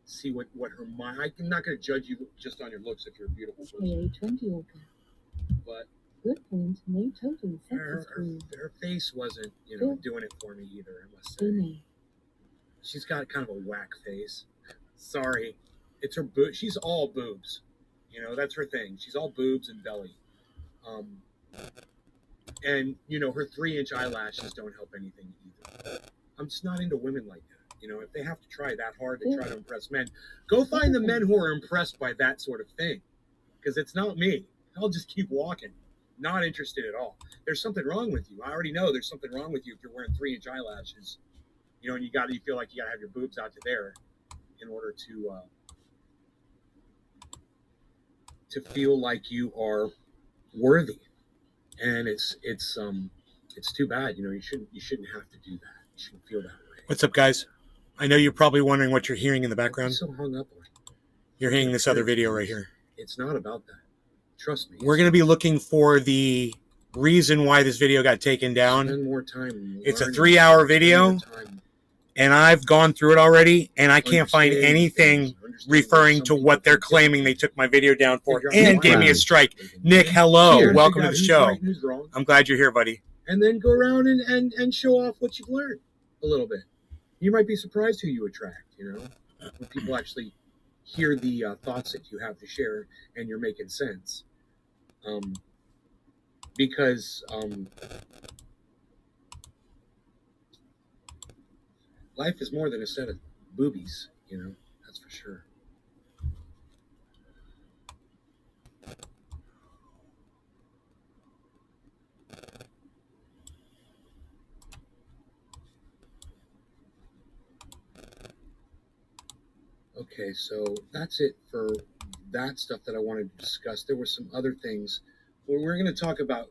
see what her mind. I'm not going to judge you just on your looks if you're a beautiful person. But good point. Her face wasn't, doing it for me either. I must say, she's got kind of a whack face. Sorry, it's her boob. She's all boobs. That's her thing. She's all boobs and belly. And her 3-inch eyelashes don't help anything either. I'm just not into women like that. If they have to try that hard to try to impress men, go find the men who are impressed by that sort of thing. Because it's not me. I'll just keep walking. Not interested at all. There's something wrong with you. I already know there's something wrong with you if you're wearing 3-inch eyelashes. And you feel like you gotta have your boobs out to there in order to feel like you are worthy. And it's too bad. You shouldn't have to do that. You shouldn't feel that way. What's up, guys? I know you're probably wondering what you're hearing in the background. I'm so hung up on it. You're hearing this other video right here. It's not about that. Trust me. We're going to be looking for the reason why this video got taken down. Spend more time. It's a 3-hour video, and I've gone through it already, and I can't find anything referring to what they're claiming they took my video down for and gave me a strike. Nick, hello. Welcome to the show. I'm glad you're here, buddy. And then go around and show off what you've learned a little bit. You might be surprised who you attract, when people actually hear the thoughts that you have to share and you're making sense. Because life is more than a set of boobies, that's for sure. Okay, so that's it for that stuff that I wanted to discuss. There were some other things. We're going to talk about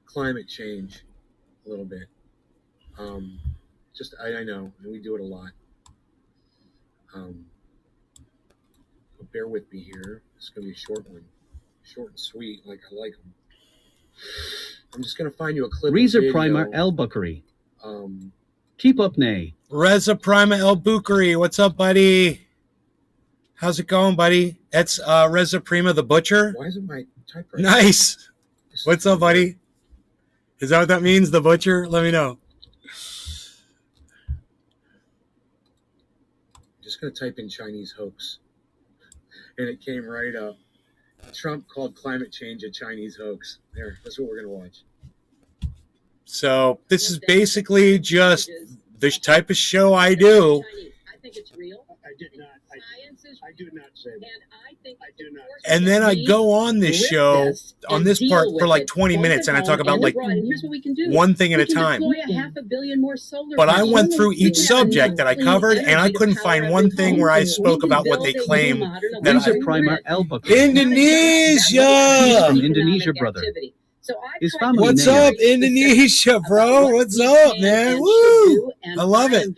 climate change a little bit. I know, and we do it a lot. But bear with me here. It's going to be a short one. Short and sweet, like I like them. I'm just going to find you a clip Reza of video. Prima El Bukhari. Keep up, Nay. Reza Prima El Bukhari. What's up, buddy? How's it going, buddy? That's Reza Prima the Butcher. Why isn't my typewriter? Nice. What's up, buddy? Is that what that means, the Butcher? Let me know. Just going to type in Chinese hoax. And it came right up. Trump called climate change a Chinese hoax. There, that's what we're going to watch. So this is basically just the type of show I do. I think it's real. I did not. I do not say that. And I think I do not. And then I go on this show, on this part, for like 20 minutes, and I talk about like one thing at a time. But I went through each subject that I covered, and I couldn't find one thing where I spoke about what they claim that Reza Prima El Bukhari. Indonesia! He's from Indonesia, brother. His family What's name up, Indonesia, bro? What's up, man? Woo! I love it.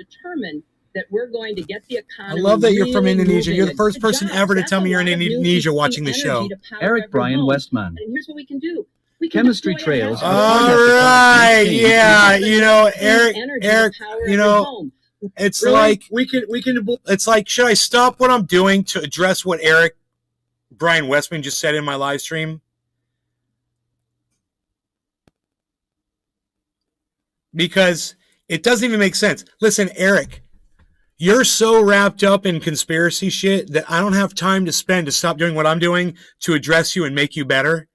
That we're going to get the economy. I love that you're from Indonesia. You're the first person ever to tell me you're in Indonesia watching the show. Eric Brian Westman. And here's what we can do. We Chemistry Trails. All right, yeah, Eric, it's Really? like we can. it's like, should I stop what I'm doing to address what Eric Brian Westman just said in my live stream? Because it doesn't even make sense. Listen, Eric, you're so wrapped up in conspiracy shit that I don't have time to spend to stop doing what I'm doing to address you and make you better.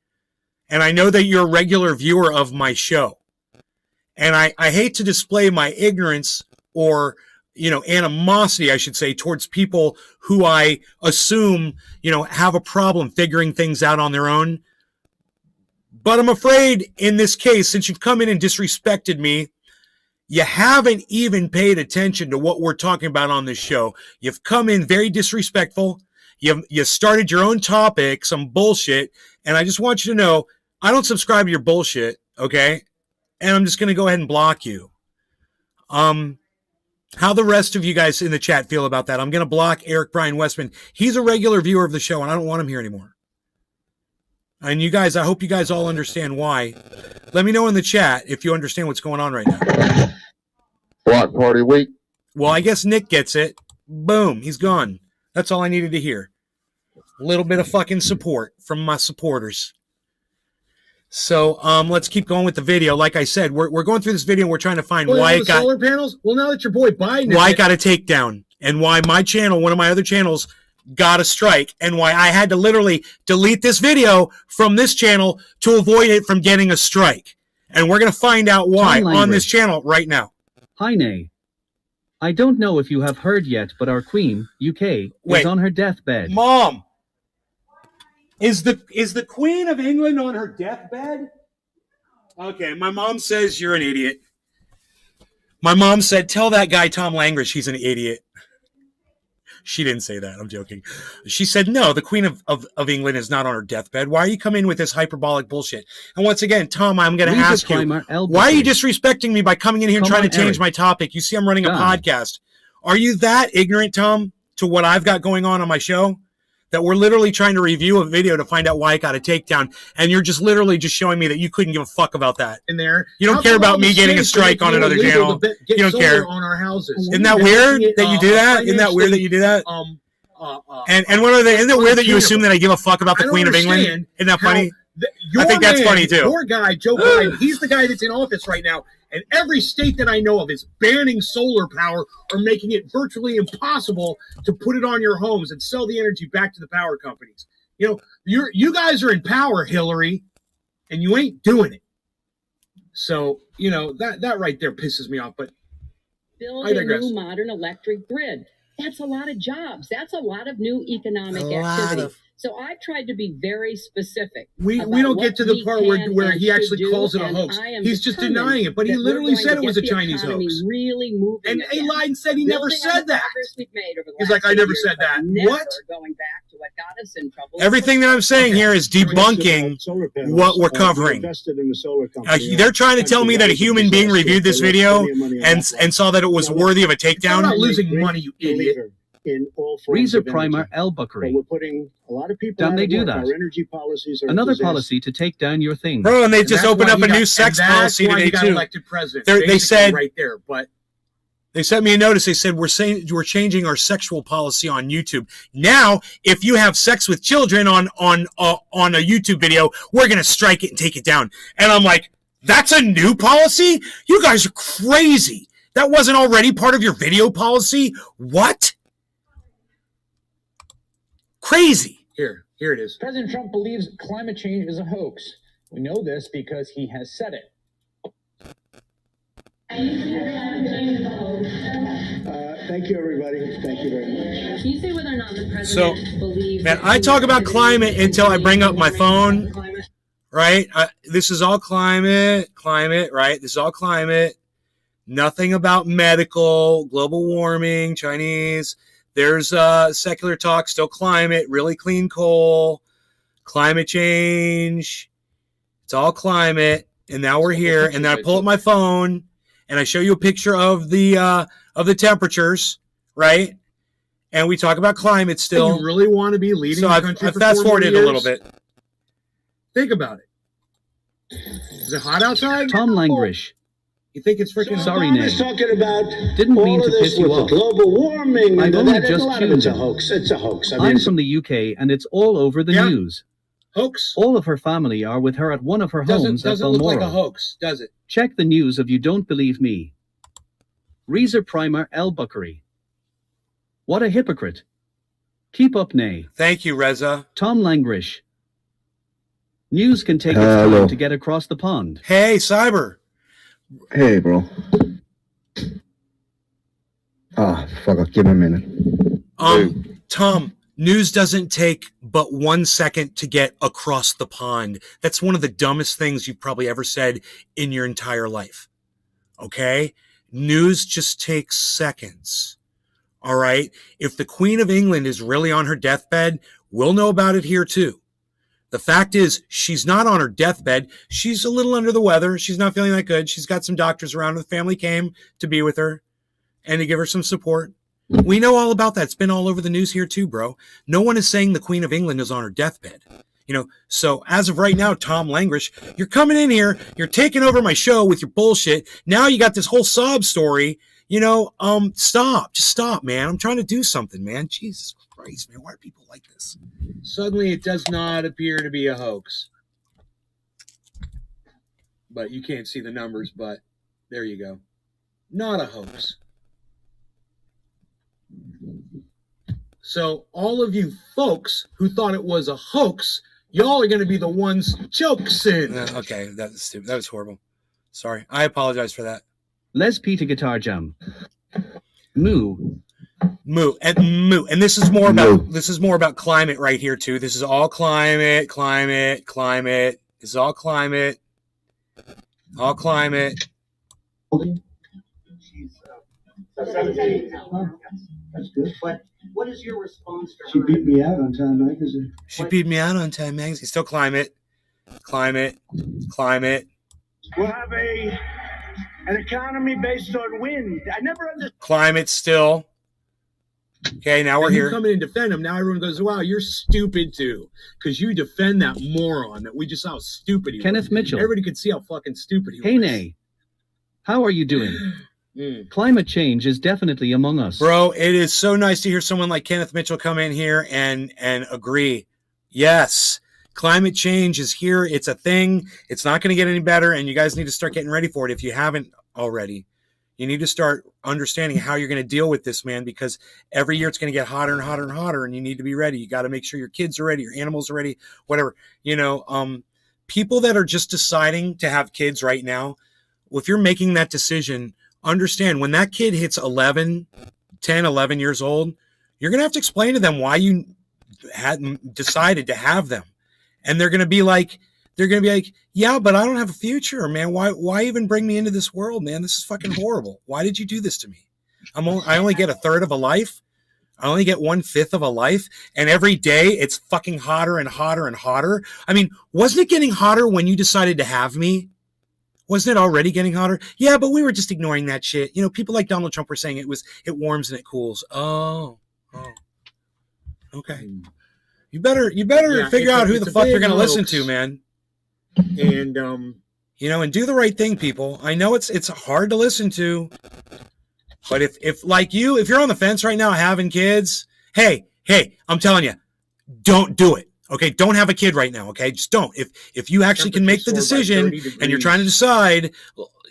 And I know that you're a regular viewer of my show. And I hate to display my ignorance or, animosity, I should say, towards people who I assume, have a problem figuring things out on their own. But I'm afraid in this case, since you've come in and disrespected me, you haven't even paid attention to what we're talking about on this show. You've come in very disrespectful. You started your own topic, some bullshit. And I just want you to know, I don't subscribe to your bullshit, okay? And I'm just going to go ahead and block you. How the rest of you guys in the chat feel about that? I'm going to block Eric Brian Westman. He's a regular viewer of the show, and I don't want him here anymore. And you guys, I hope you guys all understand why. Let me know in the chat if you understand what's going on right now. Block party week. Well, I guess Nick gets it. Boom, he's gone. That's all I needed to hear. A little bit of fucking support from my supporters. So let's keep going with the video. Like I said, we're going through this video and we're trying to find Well, why you know, it the got solar panels. Well, now that your boy Biden, why it got a takedown, and why my channel, one of my other channels, got a strike, and why I had to literally delete this video from this channel to avoid it from getting a strike. And we're gonna find out why Tom on Langridge. this channel right now. Hi, Nay. I don't know if you have heard yet, but our Queen, UK, Wait. is on her deathbed. Mom, is the Queen of England on her deathbed? Okay, my mom says you're an idiot. My mom said, tell that guy Tom Langridge he's an idiot. She didn't say that. I'm joking. She said, no, the Queen of England is not on her deathbed. Why are you coming with this hyperbolic bullshit? And once again, Tom, I'm going to Lisa ask you, Primer, L. why are you Buckley. disrespecting me by coming in here and Come trying on, to change Eric. my topic? You see I'm running a God. podcast. Are you that ignorant, Tom, to what I've got going on my show? That we're literally trying to review a video to find out why it got a takedown, and you're just literally just showing me that you couldn't give a fuck about that. in there. You don't How care come about all me the getting a states strike are on making it another illegal channel? to get You don't solar care. on our houses. Isn't that They're weird making it, that you do that? Isn't that weird that you do that? And what are they? Isn't it weird that you assume that I give a fuck about the I don't Queen of England? understand Isn't that funny? Your I think that's funny, too. Your guy, Joe Biden, he's the guy that's in office right now, and every state that I know of is banning solar power or making it virtually impossible to put it on your homes and sell the energy back to the power companies. You know, you guys are in power, Hillary, and you ain't doing it. So, you know, that right there pisses me off. But Build I a digress. new modern electric grid. That's a lot of jobs. That's a lot of new economic A lot activity. of- So I've tried to be very specific. we about don't what get to the we part can where and he should actually do, calls it a and hoax. I am He's just determined denying it, but he that we're literally going said to it was get a the Chinese economy hoax. Really moving And he again. lied and said he never Building on said the that. progress we've made over the He's last like, I few never years, said but that. never What? Going back to what got us in trouble. Everything that I'm saying here is debunking what we're covering. They're trying to tell me that a human being reviewed this video and saw that it was worthy of a It's not takedown. about losing money, you idiot. In all forms Reza of Primer, energy. L. But Buckley. we're putting a lot of people Don't out they of do work. that? Our energy policies are a Another disaster. policy to take down your thing. Bro, and they And just that's opened why up he a new got- sex and that's policy why he today, got too. elected president. They Basically said- right there, but They sent me a notice. They said, we're changing our sexual policy on YouTube. Now, if you have sex with children on a YouTube video, we're going to strike it and take it down. And I'm like, that's a new policy? You guys are crazy. That wasn't already part of your video policy? What? Crazy. here it is. President Trump believes climate change is a hoax. We know this because he has said it. Thank you, everybody. Thank you very much. Can you say whether or not the president believes? Man, that I talk about climate until I bring up my phone. Climate? Right? This is all climate, right? This is all climate. Nothing about medical, global warming, Chinese. There's secular talk, still climate, really clean coal, climate change. It's all climate. And now we're here. And then I pull up my phone and I show you a picture of the temperatures, right? And we talk about climate still. You really want to be leading So the I've country for fast 4 forwarded more a little years? bit. Think about it. Is it hot outside? Tom Langrish. You think it's freaking Sorry, hot? Nick. He's talking about Didn't all mean of to this piss you with off. the global warming. I've and only that, just a lot of it's a tuned in. hoax. It's a hoax. I mean, I'm from the UK, and it's all over the Yeah. news. Hoax? All of her family are with her at one of her homes at Doesn't look like a Balmoral. hoax, does it? Check the news if you don't believe me. Reza Primer, L. Buckley. What a hypocrite. Keep up, Nay. Thank you, Reza. Tom Langrish. News can take its Hello. time to get across the pond. Hey, Cyber. Hey, bro. Fuck, give me a minute. Tom, news doesn't take but 1 second to get across the pond. That's one of the dumbest things you've probably ever said in your entire life. Okay? News just takes seconds. All right? If the Queen of England is really on her deathbed, we'll know about it here too. The fact is, she's not on her deathbed. She's a little under the weather. She's not feeling that good. She's got some doctors around. The family came to be with her and to give her some support. We know all about that. It's been all over the news here too, bro. No one is saying the Queen of England is on her deathbed. You know, so as of right now, Tom Langrish, you're coming in here, you're taking over my show with your bullshit. Now you got this whole sob story. Stop. Just stop, man. I'm trying to do something, man. Jesus Christ, man. Why are people like this? Suddenly, it does not appear to be a hoax. But you can't see the numbers, but there you go. Not a hoax. So all of you folks who thought it was a hoax, y'all are going to be the ones choking. Okay, that was stupid. That was horrible. Sorry. I apologize for that. Les Peter Guitar Jam. Moo. And this is more about climate right here too. This is all climate. This is all climate. All climate. That's good. But what is your response to She her? beat me out on Time Magazine. She beat me out on Time Magazine. Still climate. We'll have an economy based on wind. I never understood. Climate still. Okay, now we're And you here. come in and defend him. Now everyone goes, wow, you're stupid too. Because you defend that moron that we just saw how stupid he Kenneth was. Mitchell. Everybody could see how fucking stupid he Hey, was. Nay. How are you doing? Climate change is definitely among us. Bro, it is so nice to hear someone like Kenneth Mitchell come in here and agree. Yes, climate change is here. It's a thing. It's not going to get any better, and you guys need to start getting ready for it if you haven't already. You need to start understanding how you're going to deal with this, man, because every year it's going to get hotter and hotter and hotter, and you need to be ready. You got to make sure your kids are ready, your animals are ready, whatever. People that are just deciding to have kids right now, if you're making that decision, understand when that kid hits 11 years old, you're going to have to explain to them why you hadn't decided to have them. And they're going to be like, yeah, but I don't have a future, man. Why even bring me into this world, man? This is fucking horrible. Why did you do this to me? I only get a third of a life. I only get 1/5 of a life. And every day it's fucking hotter and hotter and hotter. I mean, wasn't it getting hotter when you decided to have me? Wasn't it already getting hotter? Yeah, but we were just ignoring that shit. People like Donald Trump were saying it warms and it cools. Oh. Okay. You better figure out who the fuck you're going to listen to, man. And and do the right thing, people. I know it's hard to listen to, but if like if you're on the fence right now having kids, hey, I'm telling you, don't do it. Okay, don't have a kid right now. Okay, just don't. If you actually can make the decision and you're trying to decide,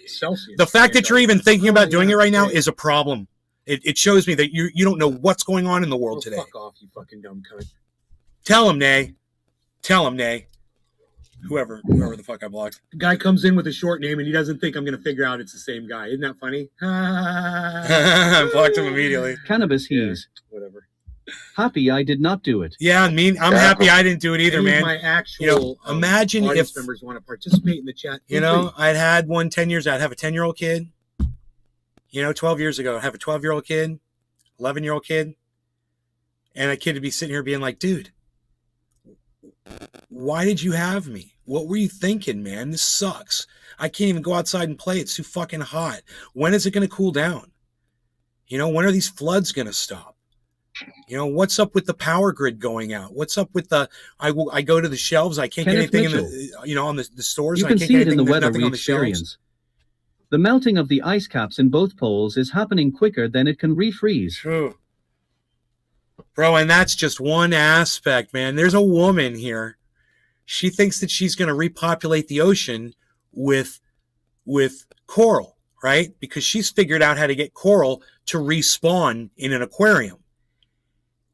Celsius, the fact that you're even thinking about doing it right now is a problem. It shows me that you don't know what's going on in the world today. Fuck off, you fucking dumb cunt. Tell him, Nay. Whoever the fuck I blocked. The guy comes in with a short name and he doesn't think I'm going to figure out it's the same guy. Isn't that funny? I blocked him immediately. Cannabis he's. Whatever. Happy I did not do it. Yeah, I'm happy I didn't do it either, Any of man. my actual imagine audience if members want to participate in the chat. I'd had 10 years. I'd have a 10-year-old kid. 12 years ago, I'd have a 12-year-old kid, 11-year-old kid, and a kid would be sitting here being like, dude, why did you have me? What were you thinking, man? This sucks. I can't even go outside and play. It's too fucking hot. When is it going to cool down? When are these floods going to stop? What's up with the power grid going out? What's up with I go to the shelves. I can't Kenneth get anything Mitchell. in on the stores. You I can can't see get it in the anything, there's weather nothing we on the shelves. experience. The melting of the ice caps in both poles is happening quicker than it can refreeze. True. Bro, and that's just one aspect, man. There's a woman here. She thinks that she's going to repopulate the ocean with coral, right? Because she's figured out how to get coral to respawn in an aquarium.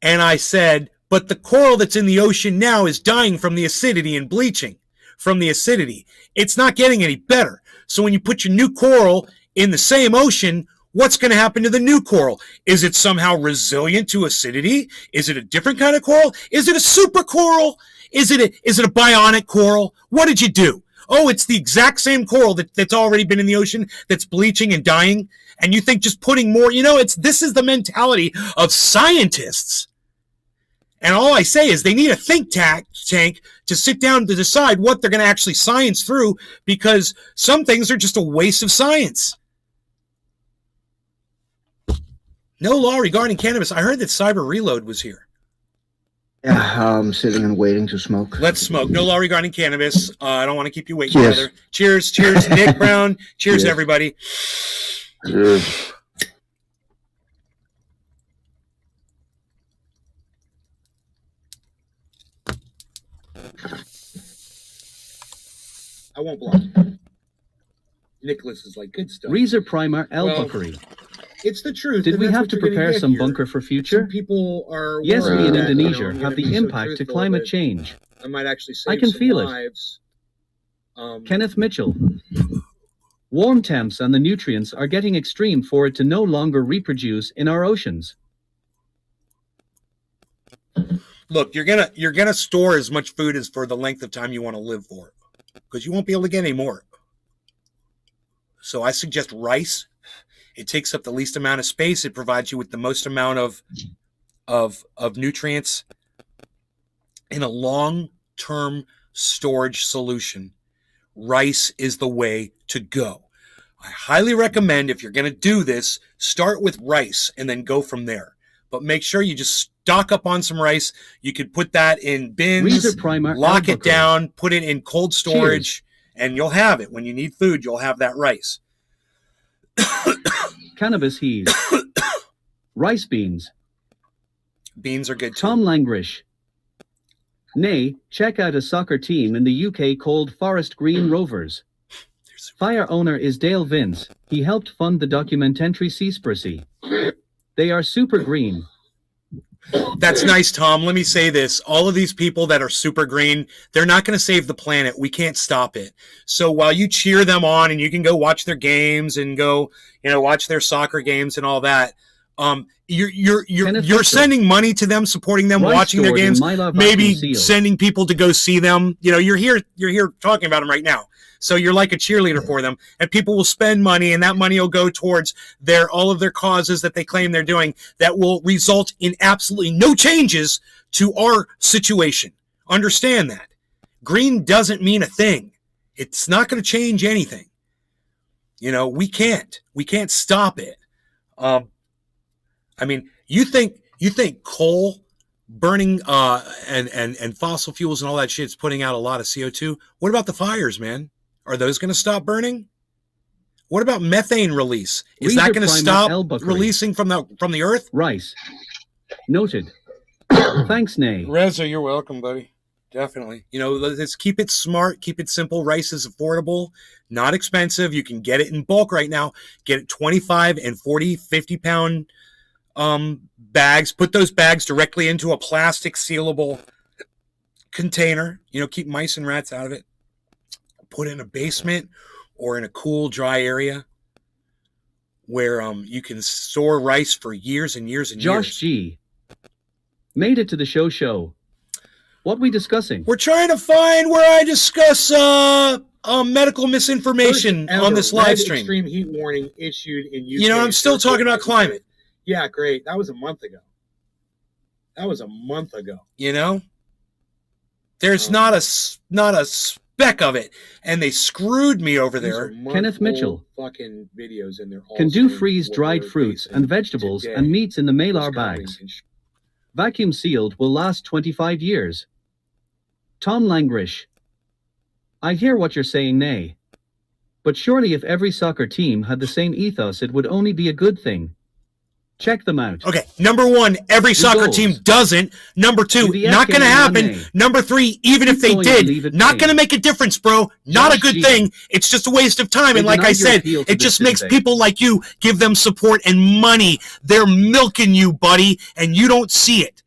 And I said, but the coral that's in the ocean now is dying from the acidity and bleaching from the acidity. It's not getting any better. So when you put your new coral in the same ocean, what's going to happen to the new coral? Is it somehow resilient to acidity? Is it a different kind of coral? Is it a super coral? Is it a bionic coral? What did you do? Oh, it's the exact same coral that's already been in the ocean that's bleaching and dying. And you think just putting more, this is the mentality of scientists. And all I say is they need a think tank to sit down to decide what they're going to actually science through, because some things are just a waste of science. No law regarding cannabis. I heard that Cyber Reload was here. Yeah, I'm sitting and waiting to smoke. Let's smoke. No law regarding cannabis. I don't want to keep you waiting, Cheers. brother. Cheers, Nick Brown. Cheers, everybody. Cheers. I won't block you. Nicholas is like, good stuff. Reezer Primer El Well, Buckery. It's the truth. Did and we that's have what to you're gonna prepare get some here. bunker for Some future? people are Yes, we worried in that, Indonesia I'm have gonna the be so impact to truthful climate that change. I might actually save I can some feel it. lives. Kenneth Mitchell. Warm temps and the nutrients are getting extreme for it to no longer reproduce in our oceans. Look, you're gonna store as much food as for the length of time you want to live for, because you won't be able to get any more. So I suggest rice. It takes up the least amount of space. It provides you with the most amount of nutrients in a long-term storage solution. Rice is the way to go. I highly recommend, if you're going to do this, start with rice and then go from there. But make sure you just stock up on some rice. You could put that in bins, Reezer Primer lock El it Buckery. down, put it in cold storage, and you'll have it. When you need food, you'll have that rice. Cannabis Hees. Rice beans. Beans are good too. Tom Langrish. Nay, check out a soccer team in the UK called Forest Green Rovers. Fire owner is Dale Vince. He helped fund the documentary Seaspiracy. They are super green. That's nice, Tom. Let me say this. All of these people that are super green, they're not going to save the planet. We can't stop it. So while you cheer them on and you can go watch their games and go, watch their soccer games and all that, you're sending money to them, supporting them, Rice watching their stored in games, Mylar maybe vacuum sealed. sending people to go see them. You're here talking about them right now. So you're like a cheerleader for them, and people will spend money, and that money will go towards all of their causes that they claim they're doing that will result in absolutely no changes to our situation. Understand that. Green doesn't mean a thing. It's not going to change anything. We can't stop it. You think coal burning and fossil fuels and all that shit is putting out a lot of CO2? What about the fires, man? Are those going to stop burning? What about methane release? Is that going to stop releasing from the earth? Rice. Noted. Thanks, Nay. Reza, you're welcome, buddy. Definitely. Let's keep it smart, keep it simple. Rice is affordable, not expensive. You can get it in bulk right now. Get it 25 and 40, 50-pound bags. Put those bags directly into a plastic sealable container. Keep mice and rats out of it. Put it in a basement or in a cool, dry area where you can store rice for years and years and years. Josh G. Made it to the show. What we discussing? We're trying to find where I discuss medical misinformation First ever on this live red stream. Extreme heat warning issued in UK. I'm still talking about climate. Yeah, great. That was a month ago. There's not a speck of it, and they screwed me over These there. are Kenneth Mitchell. fucking videos, and they're all Can do saying freeze-dried what they fruits say and vegetables today and meats in the was Malar coming bags. in Vacuum sealed will last 25 years. Tom Langrish. I hear what you're saying, Nay. But surely if every soccer team had the same ethos, it would only be a good thing. Check them out. Okay, number one, every soccer goals. team doesn't. Number two, Do the not going to happen. FKNA. Number three, even if they Keep going and leave did, it not plain. going to make a difference, bro. Not a Josh good G. thing. It's just a waste of time. They And like I denied your said, appeal to it just this makes didn't they? people like you give them support and money. They're milking you, buddy, and you don't see it.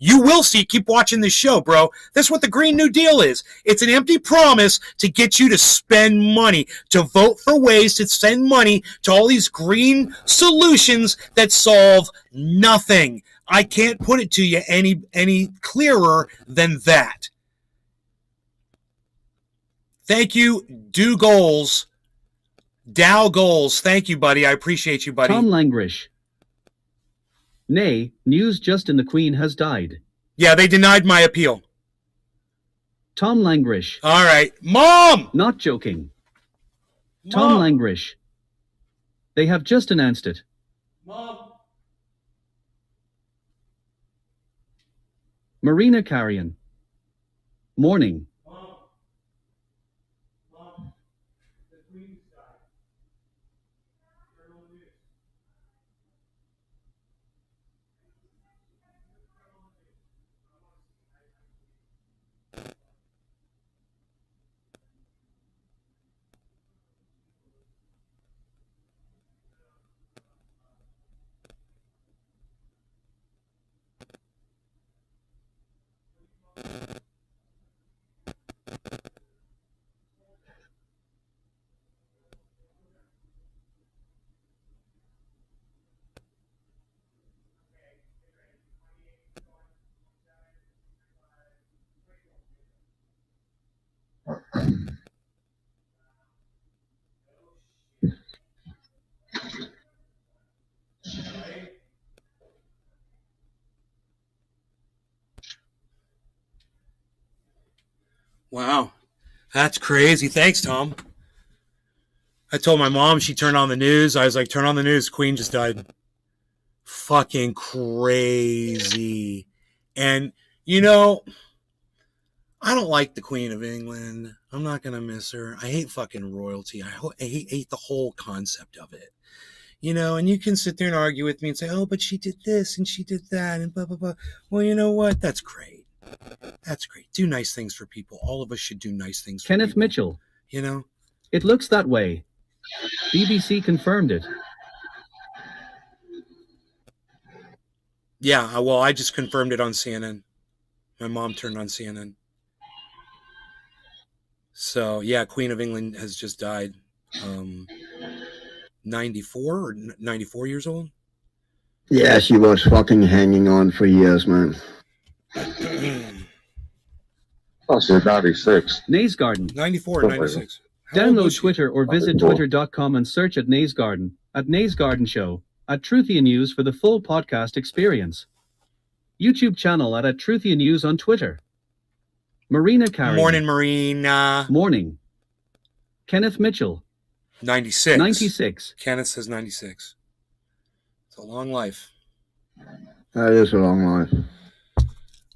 You will see it. Keep watching this show, bro. That's what the Green New Deal is. It's an empty promise to get you to spend money, to vote for ways to send money to all these green solutions that solve nothing. I can't put it to you any clearer than that. Thank you, Dow Goals. Thank you, buddy. I appreciate you, buddy. Tom Langrish. Nay, news just in the Queen has died. Yeah, they denied my appeal. Tom Langrish. All right. Mom! Not joking. Tom Mom! Langrish. They have just announced it. Mom! Marina Carrion. Morning. Mom, the Queen's died. Journal News. Wow. That's crazy. Thanks, Tom. I told my mom, she turned on the news. I was like, turn on the news. Queen just died. Fucking crazy. And, you know, I don't like the Queen of England. I'm not going to miss her. I hate fucking royalty. I hate the whole concept of it. You know, and you can sit there and argue with me and say, oh, but she did this and she did that and blah, blah, blah. Well, you know what? That's great. That's great. Do nice things for people. All of us should do nice things for Kenneth people. Mitchell. You know? It looks that way. BBC confirmed it. Yeah, well, I just confirmed it on CNN. My mom turned on CNN. So, yeah, Queen of England has just died. 94 or 94 years old? Yeah, she was fucking hanging on for years, man. Oh, she's 96. Naysgarden. 94 or 96. How old Download was she? Twitter or visit twitter.com and search at Naysgarden, at Naysgarden Show, at Truthia News for the full podcast experience. YouTube channel at Truthia News on Twitter. Marina Carey. Morning, Marina. Morning. Kenneth Mitchell. 96. 96. Kenneth says 96. It's a long life. That is a long life.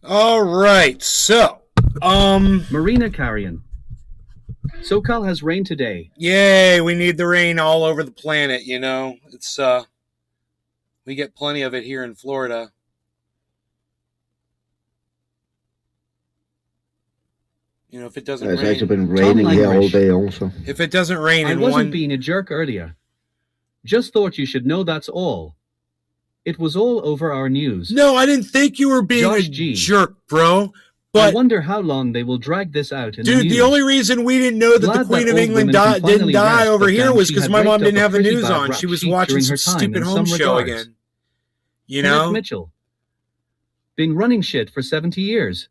All right, so, Marina Carrion. SoCal has rain today. yay, we need the rain all over the planet, you know. It's, we get plenty of it here in Florida. You know, if it doesn't It's rain, actually been raining here all Langridge. day also. if it doesn't rain I in wasn't one, being a jerk earlier. Just thought you should know that's all. It was all over our news. no, I didn't think you were being Josh a G. jerk, bro. I But wonder how long they will drag this out in the dude, news. the only reason we didn't know that Glad the Queen that of old England women can didn't finally die rest, over but here then was she because had my mom raked didn't up a have the pretty news bad on. rap She was sheet watching during some her time stupid in home some show regards. again. You Kenneth know? Mitchell. Been running shit for 70 years.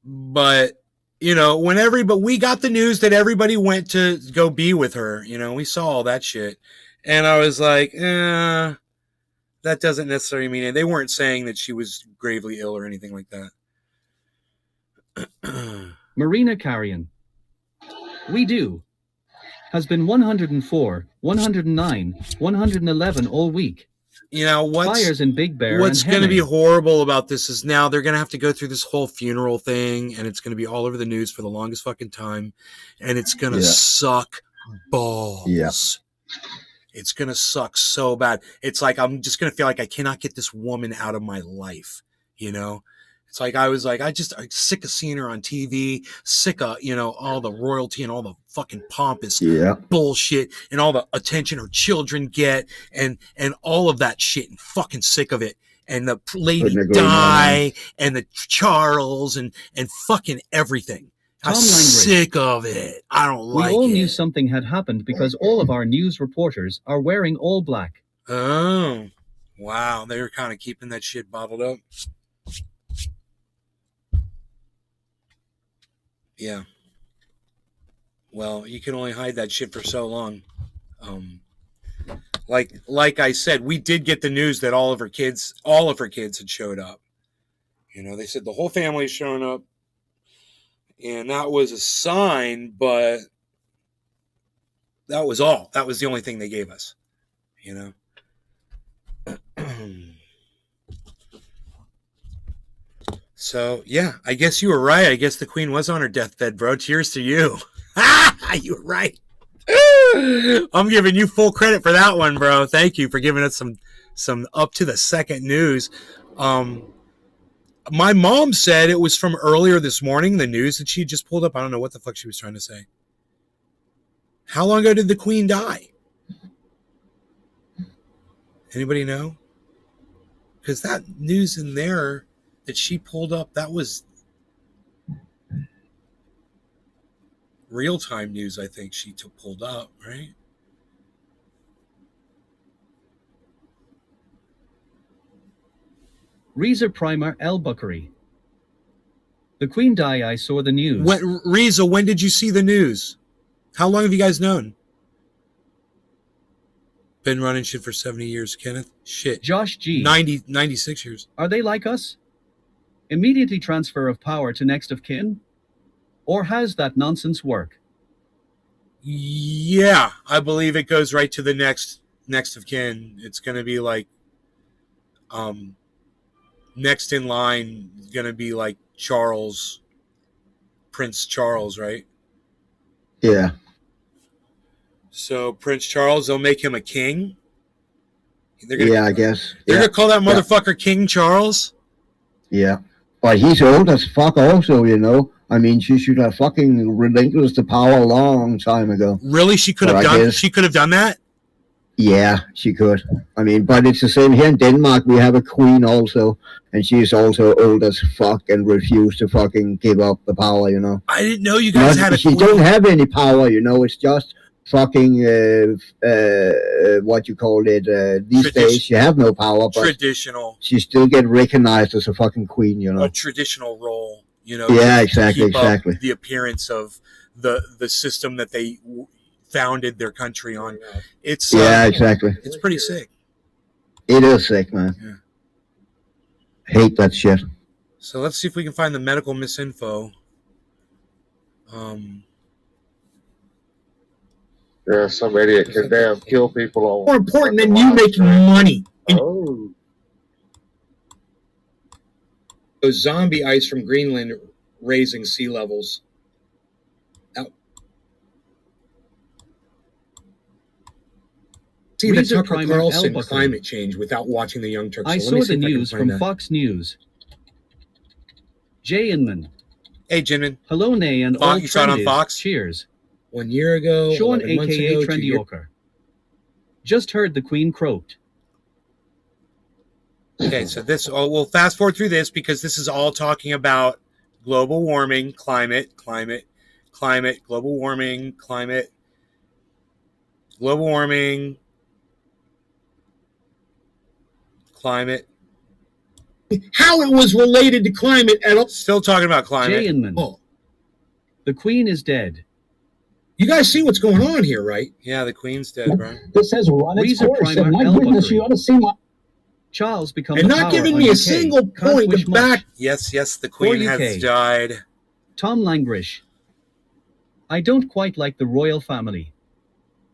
But, you know, but we got the news that everybody went to go be with her. You know, we saw all that shit. And I was like, that doesn't necessarily mean it. They weren't saying that she was gravely ill or anything like that. Marina Carrion. We do. Has been 104, 109, 111 all week. You know, Fires in Big Bear what's and going to be Heming. horrible about this is now they're going to have to go through this whole funeral thing, and it's going to be all over the news for the longest fucking time, and it's going to Yeah. suck balls. Yeah. It's going to suck so bad. It's like I'm just going to feel like I cannot get this woman out of my life, you know? It's like I'm sick of seeing her on TV, sick of, you know, all the royalty and all the fucking pompous Yeah. bullshit and all the attention her children get and all of that shit, and fucking sick of it. And the lady Couldn't agree more, Di and the Charles and fucking everything. I'm Tom Langridge. sick of it. I don't We like all it. knew something had happened because all of our news reporters are wearing all black. Oh, wow. They were kind of keeping that shit bottled up. Yeah. Well, you can only hide that shit for so long. Like I said, we did get the news that all of her kids had showed up. You know, they said the whole family's showing up. And that was a sign, but that was all. That was the only thing they gave us. You know? So, yeah, I guess you were right. I guess the Queen was on her deathbed, bro. Cheers to you. You were right. I'm giving you full credit for that one, bro. Thank you for giving us some up to the second news. My mom said it was from earlier this morning, the news that she just pulled up. I don't know what the fuck she was trying to say. How long ago did the Queen die? Anybody know? Because that news in there that she pulled up, that was real-time news, I think she pulled up, right? Reza Primer El Bukhari. The Queen died. I saw the news. Reza, when did you see the news? How long have you guys known? Been running shit for 70 years, Kenneth. Shit. Josh G. 96 years. Are they like us? Immediately transfer of power to next of kin? Or how's that nonsense work? Yeah, I believe it goes right to the next of kin. It's going to be like, next in line is going to be like Charles, Prince Charles, right? Yeah. So Prince Charles, they'll make him a king. Yeah, I guess. They're Yeah. going to call that motherfucker King Charles? Yeah. But he's old as fuck also, you know. I mean, she should have fucking relinquished the power a long time ago. Really? She could have done that? Yeah, she could. I mean, but it's the same here in Denmark. We have a queen also, and she's also old as fuck and refused to fucking give up the power, you know. I didn't know you guys had a She queen. don't have any power, you know. It's just fucking, what you call it, these days. She have no power, but Traditional. she still get recognized as a fucking queen, you know. A traditional role, you know. Yeah, to exactly, keep up exactly. the appearance of the system that they founded their country on. It's Yeah, exactly. It's pretty sick. It is sick, man. Yeah. Hate that shit. So let's see if we can find the medical misinfo. Yeah, some idiot can damn kill people on. More important than you making money. Oh. Those zombie ice from Greenland raising sea levels. See the Reader Tucker Primer Carlson Elbuckle. climate change without watching the Young Turks. I So let me saw see the if I can news find from that. Fox News. Jay Inman. Hey, Jinmin. Hello, Nay, and Fox- all you saw it on trendies. Fox? Cheers. 1 year ago, Sean, 11 months a.k.a. ago, 2 Trendy years- Oker. Just heard the Queen croaked. Okay, so we'll fast forward through this because this is all talking about global warming, climate, global warming, global warming, climate. How it was related to climate at all. Still talking about climate. Jay Inman. Oh, The Queen is dead. you guys see what's going on here, right? Yeah, the Queen's dead, bro. This has run its Reason course, Primer and my Elbuckle. goodness, you ought to see my... Charles become And the not power giving on me a UK. single Can't point wish to much. back. Yes, the Queen UK. has died. Tom Langrish. I don't quite like the royal family.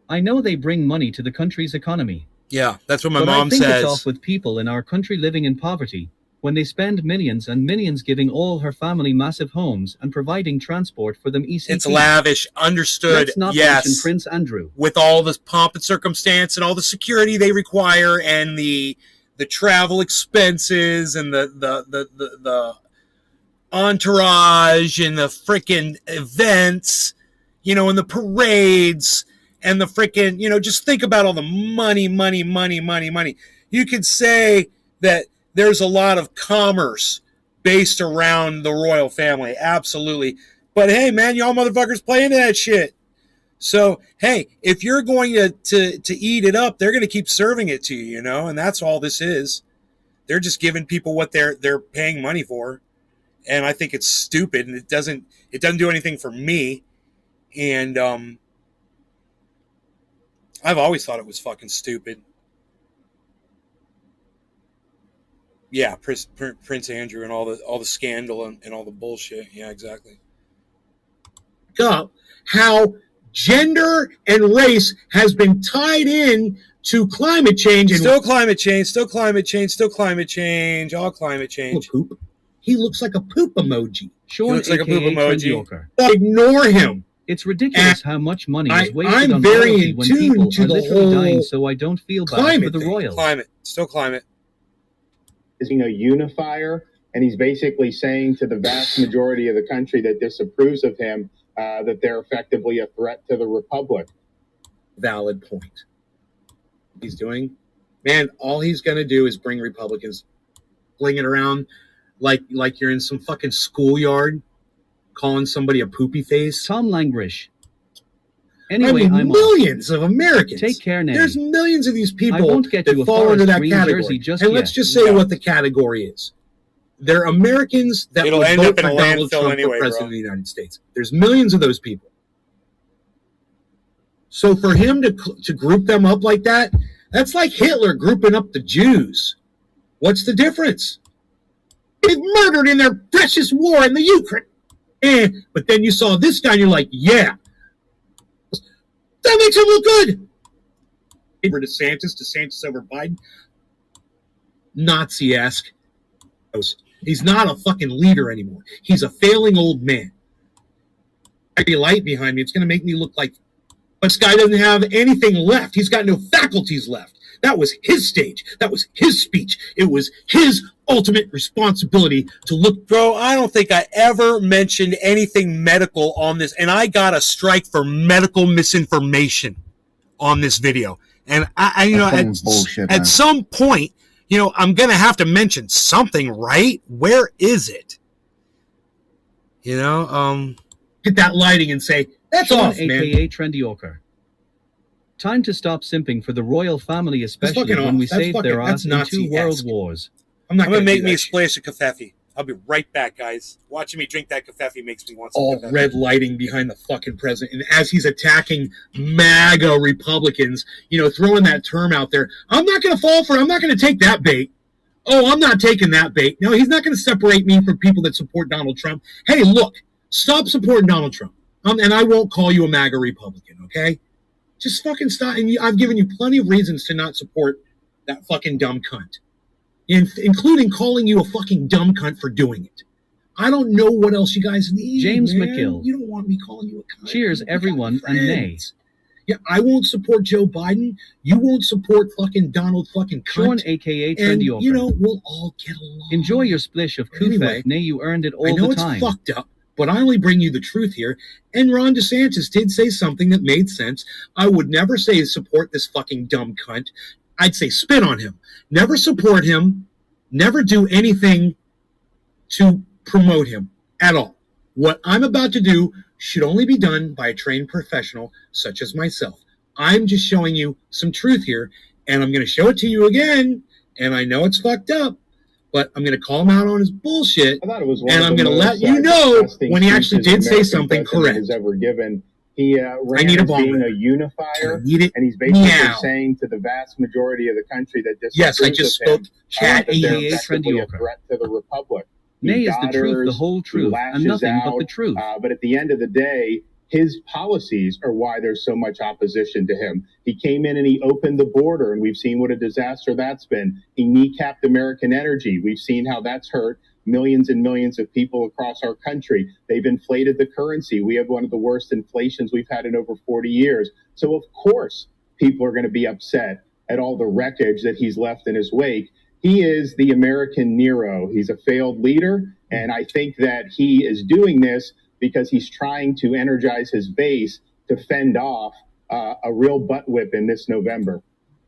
I know they bring money to the country's economy. Yeah, that's what my But mom I think says. it's off with people in our country living in poverty, when they spend millions and millions giving all her family massive homes and providing transport for them ECT. It's lavish, understood. Let's not Yes, mention Prince Andrew. with all the pomp and circumstance and all the security they require and the travel expenses and the entourage and the freaking events, you know, and the parades and the freaking, you know, just think about all the money. You could say that there's a lot of commerce based around the royal family. Absolutely. But hey, man, y'all motherfuckers play into that shit. So, hey, if you're going to eat it up, they're going to keep serving it to you, you know, and that's all this is. They're just giving people what they're paying money for. And I think it's stupid, and it doesn't do anything for me. And I've always thought it was fucking stupid. Yeah, Prince Andrew and all the scandal and all the bullshit. Yeah, exactly. Up how gender and race has been tied in to climate change and Still climate change, all climate change. poop. He looks like a poop emoji. Sean, looks like a aka poop emoji. Trendy Oker. Ignore him. It's ridiculous how much money is wasted I'm on very royalty in when tune people to are the literally whole dying, so I don't feel bad for climate the thing. royals. Still climate. is being a unifier, and he's basically saying to the vast majority of the country that disapproves of him that they're effectively a threat to the republic. Valid point. He's doing, man, all he's going to do is bring Republicans, fling it around like you're in some fucking schoolyard calling somebody a poopy face. Tom Langrish. I Anyway, mean, I'm off. millions of Americans. Take care, Nay. There's millions of these I people won't get that you a fall under forest that green category. jersey just And yet. let's just say what the category is. They're Americans that It'll would end vote up in for a Donald landfill Trump anyway, for president bro. of the United States. There's millions of those people. So for him to group them up like that, that's like Hitler grouping up the Jews. What's the difference? They've murdered in their precious war in the Ukraine. But then you saw this guy and you're like, yeah, that makes him look good. Over DeSantis over Biden. Nazi-esque. He's not a fucking leader anymore. He's a failing old man. I be light behind me. It's going to make me look like, but this guy doesn't have anything left. He's got no faculties left. That was his stage. That was his speech. It was his ultimate responsibility to look. Bro, I don't think I ever mentioned anything medical on this, and I got a strike for medical misinformation on this video. And I you know, at some point, you know, I'm going to have to mention something, right? Where is it? You know, get that lighting and say, that's Sean, off, man. AKA Trendy Orker. Time to stop simping for the royal family, especially when we saved their ass in 2 world wars. I'm going to make me a splash of kafefe. I'll be right back, guys. Watching me drink that kafefe makes me want some all kafefe. red lighting behind the fucking president. And as he's attacking MAGA Republicans, you know, throwing that term out there, I'm not going to fall for it. I'm not going to take that bait. Oh, I'm not taking that bait. No, he's not going to separate me from people that support Donald Trump. Hey, look, stop supporting Donald Trump. And I won't call you a MAGA Republican, okay? Just fucking stop. And I've given you plenty of reasons to not support that fucking dumb cunt. Including calling you a fucking dumb cunt for doing it. I don't know what else you guys need. James man. McGill. You don't want me calling you a cunt. Cheers, everyone, and nay. Yeah, I won't support Joe Biden. You won't support fucking Donald fucking cunt. Sean, AKA Trendy Orker. You know, we'll all get along. Enjoy your splish of Kufek. Anyway, nay, you earned it all I know the time. it's fucked up, but I only bring you the truth here. And Ron DeSantis did say something that made sense. I would never say support this fucking dumb cunt. I'd say spit on him. Never support him. Never do anything to promote him at all. What I'm about to do should only be done by a trained professional such as myself. I'm just showing you some truth here, and I'm going to show it to you again, and I know it's fucked up, but I'm going to call him out on his bullshit, I thought it was one and of I'm the going to most, let you know disgusting when he actually speeches did say American something president correct. has ever given. He ran need a as bomber. being a unifier, I need it and he's basically now. saying to the vast majority of the country that disapproves Yes, I just of him, spoke chat that they're AKA effectively Trendy a Orker. threat to the republic. He Nay is the truth, the dodders, whole he truth, and lashes nothing but out, the truth. But at the end of the day, his policies are why there's so much opposition to him. He came in and he opened the border, and we've seen what a disaster that's been. He kneecapped American energy. We've seen how that's hurt millions and millions of people across our country. They've inflated the currency. We have one of the worst inflations we've had in over 40 years. So of course, people are going to be upset at all the wreckage that he's left in his wake. He is the American Nero. He's a failed leader, and I think that he is doing this because he's trying to energize his base to fend off a real butt whipping this November.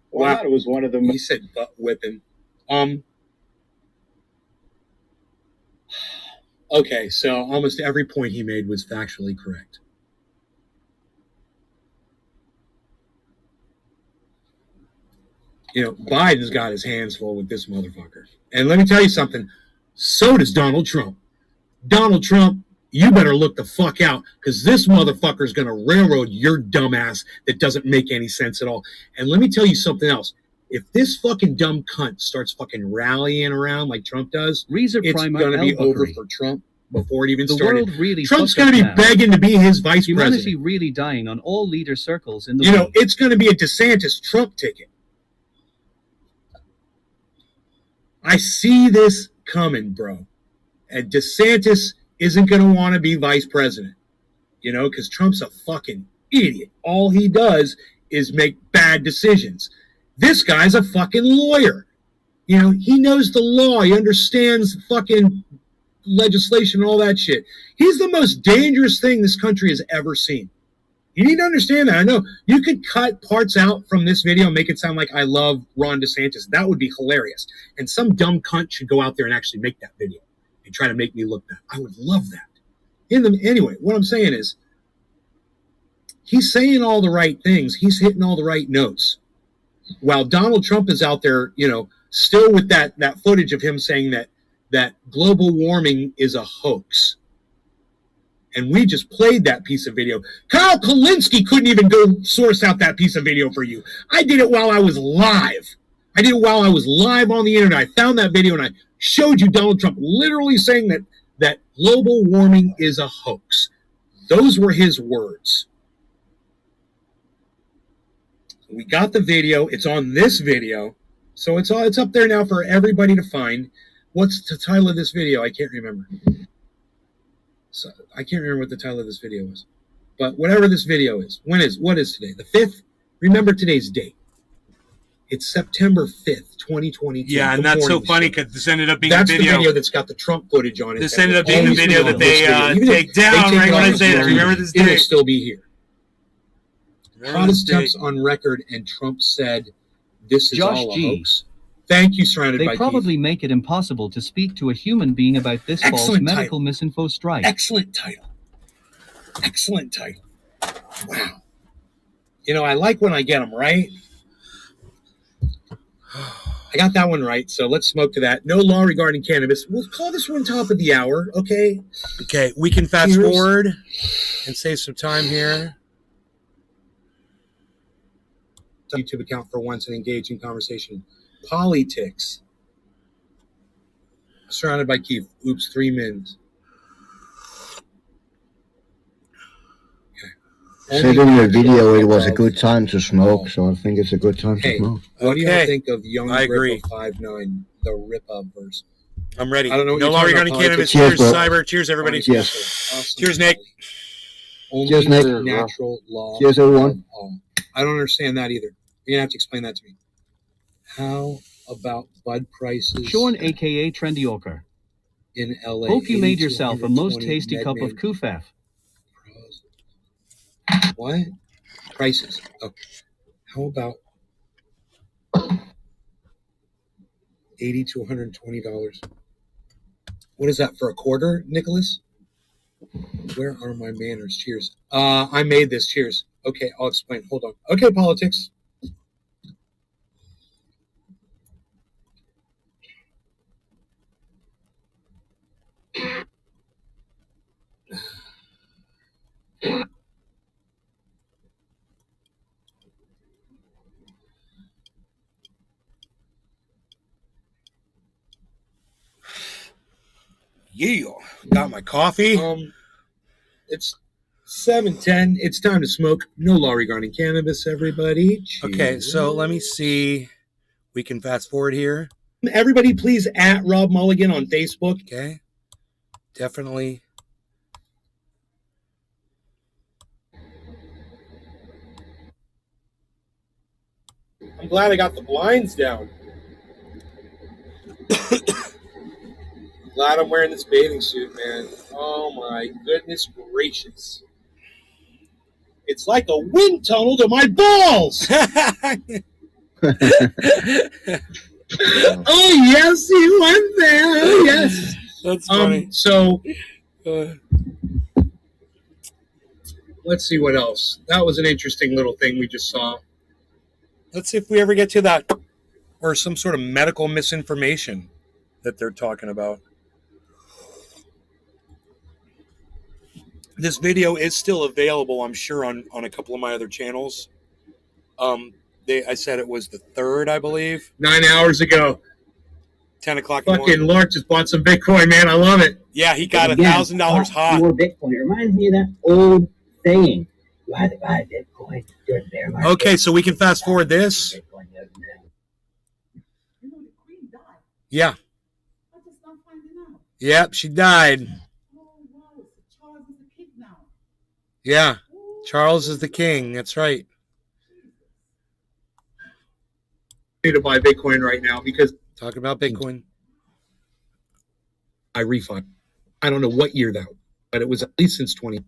Well, I thought it was one of the He said butt whipping. Okay, so almost every point he made was factually correct. You know, Biden's got his hands full with this motherfucker. And let me tell you something. So does Donald Trump. Donald Trump, you better look the fuck out, because this motherfucker's going to railroad your dumbass that doesn't make any sense at all. And let me tell you something else. If this fucking dumb cunt starts fucking rallying around like Trump does, Reezer it's Primer going to be over Elbury. for Trump before it even The started. world really Trump's fucked going to up be now. begging to be his vice Humanity president. really dying on all leader circles in the You know, world. it's going to be a DeSantis Trump ticket. I see this coming, bro. And DeSantis isn't going to want to be vice president, you know, because Trump's a fucking idiot. All he does is make bad decisions. This guy's a fucking lawyer. You know, he knows the law. He understands fucking legislation and all that shit. He's the most dangerous thing this country has ever seen. You need to understand that. I know you could cut parts out from this video and make it sound like I love Ron DeSantis. That would be hilarious. And some dumb cunt should go out there and actually make that video and try to make me look bad. I would love that. Anyway, what I'm saying is he's saying all the right things. He's hitting all the right notes. While Donald Trump is out there, you know, still with that footage of him saying that global warming is a hoax. And we just played that piece of video. Kyle Kulinski couldn't even go source out that piece of video for you. I did it while I was live. I did it while I was live on the internet. I found that video and I showed you Donald Trump literally saying that global warming is a hoax. Those were his words. We got the video. It's on this video. So it's up there now for everybody to find. What's the title of this video? I can't remember. So I can't remember what the title of this video was. But whatever this video is, what is today? The 5th? Remember today's date. It's September 5th, 2022. Yeah, and that's so funny because this ended up being that's a video. the video that's got the Trump footage on it. This ended up being the video that they take down right when I say this. Remember this day? It'll still be here. Remember Hottest this day. text on record, and Trump said, "This is Josh all a G. hoax." Thank you, surrounded They by probably Keith. make it impossible to speak to a human being about this false Excellent medical title. misinfo strike. Excellent title. Excellent title. Wow. You know, I like when I get them right. I got that one right, so let's smoke to that. No law regarding cannabis. We'll call this one top of the hour, okay? Okay, we can fast Cheers. forward and save some time here. YouTube account for once and engage in conversation. Politics. Surrounded by Keith. Oops, 3 mins. Okay. Said in your video it was a good time to smoke, so I think it's a good time to Hey, smoke. what do you Okay. think of Young I agree. Ripper 5'9", the Rip-Up verse? I'm ready. I don't know what No you're law talking regarding about, cannabis. politics. Cheers, Cheers, bro. Cyber. Cheers, everybody. Cheers. Awesome. Cheers, Nick. Only Cheers, Nick. the natural law Cheers, everyone. of all. I don't understand that either. You're going to have to explain that to me. How about bud prices Sean, aka Trendy in LA? Hope you made 80 to yourself a most 120 tasty cup of Medman kufaf. pros. What? Prices. Oh. How about $80 to $120? What is that for a quarter, Nicholas? Where are my manners? Cheers. I made this. Cheers. Okay, I'll explain. Hold on. Okay, politics. Yeah. Got my coffee. It's 7:10. It's time to smoke. No law regarding cannabis, everybody. Okay, so Cheers. let me see. We can fast forward here. Everybody, please at Rob Mulligan on Facebook. Okay. Definitely. I'm glad I got the blinds down. Glad I'm wearing this bathing suit, man. Oh my goodness gracious. It's like a wind tunnel to my balls. Oh, yes, he went there. Yes. That's funny. So Uh, let's see what else. That was an interesting little thing we just saw. let's see if we ever get to that or some sort of medical misinformation that they're talking about. This video is still available, I'm sure, on a couple of my other channels. I said it was the 3rd, I believe. 9 hours ago. 10 o'clock in the Fucking morning. Lark just bought some Bitcoin, man. I love it. Yeah, he got Again, $1,000 hot. More Bitcoin. It reminds me of that old saying. You either buy Bitcoin during the bear market. Okay, so we can fast forward this. Bitcoin doesn't matter. You know, the queen died. Yeah. I just not finding out. Yep, she died. Oh, wow. So Charles is the king now. Yeah. Charles is the king. That's right. I need to buy Bitcoin right now because Talking about Bitcoin. I refund. I don't know what year that was, but it was at least since 20. I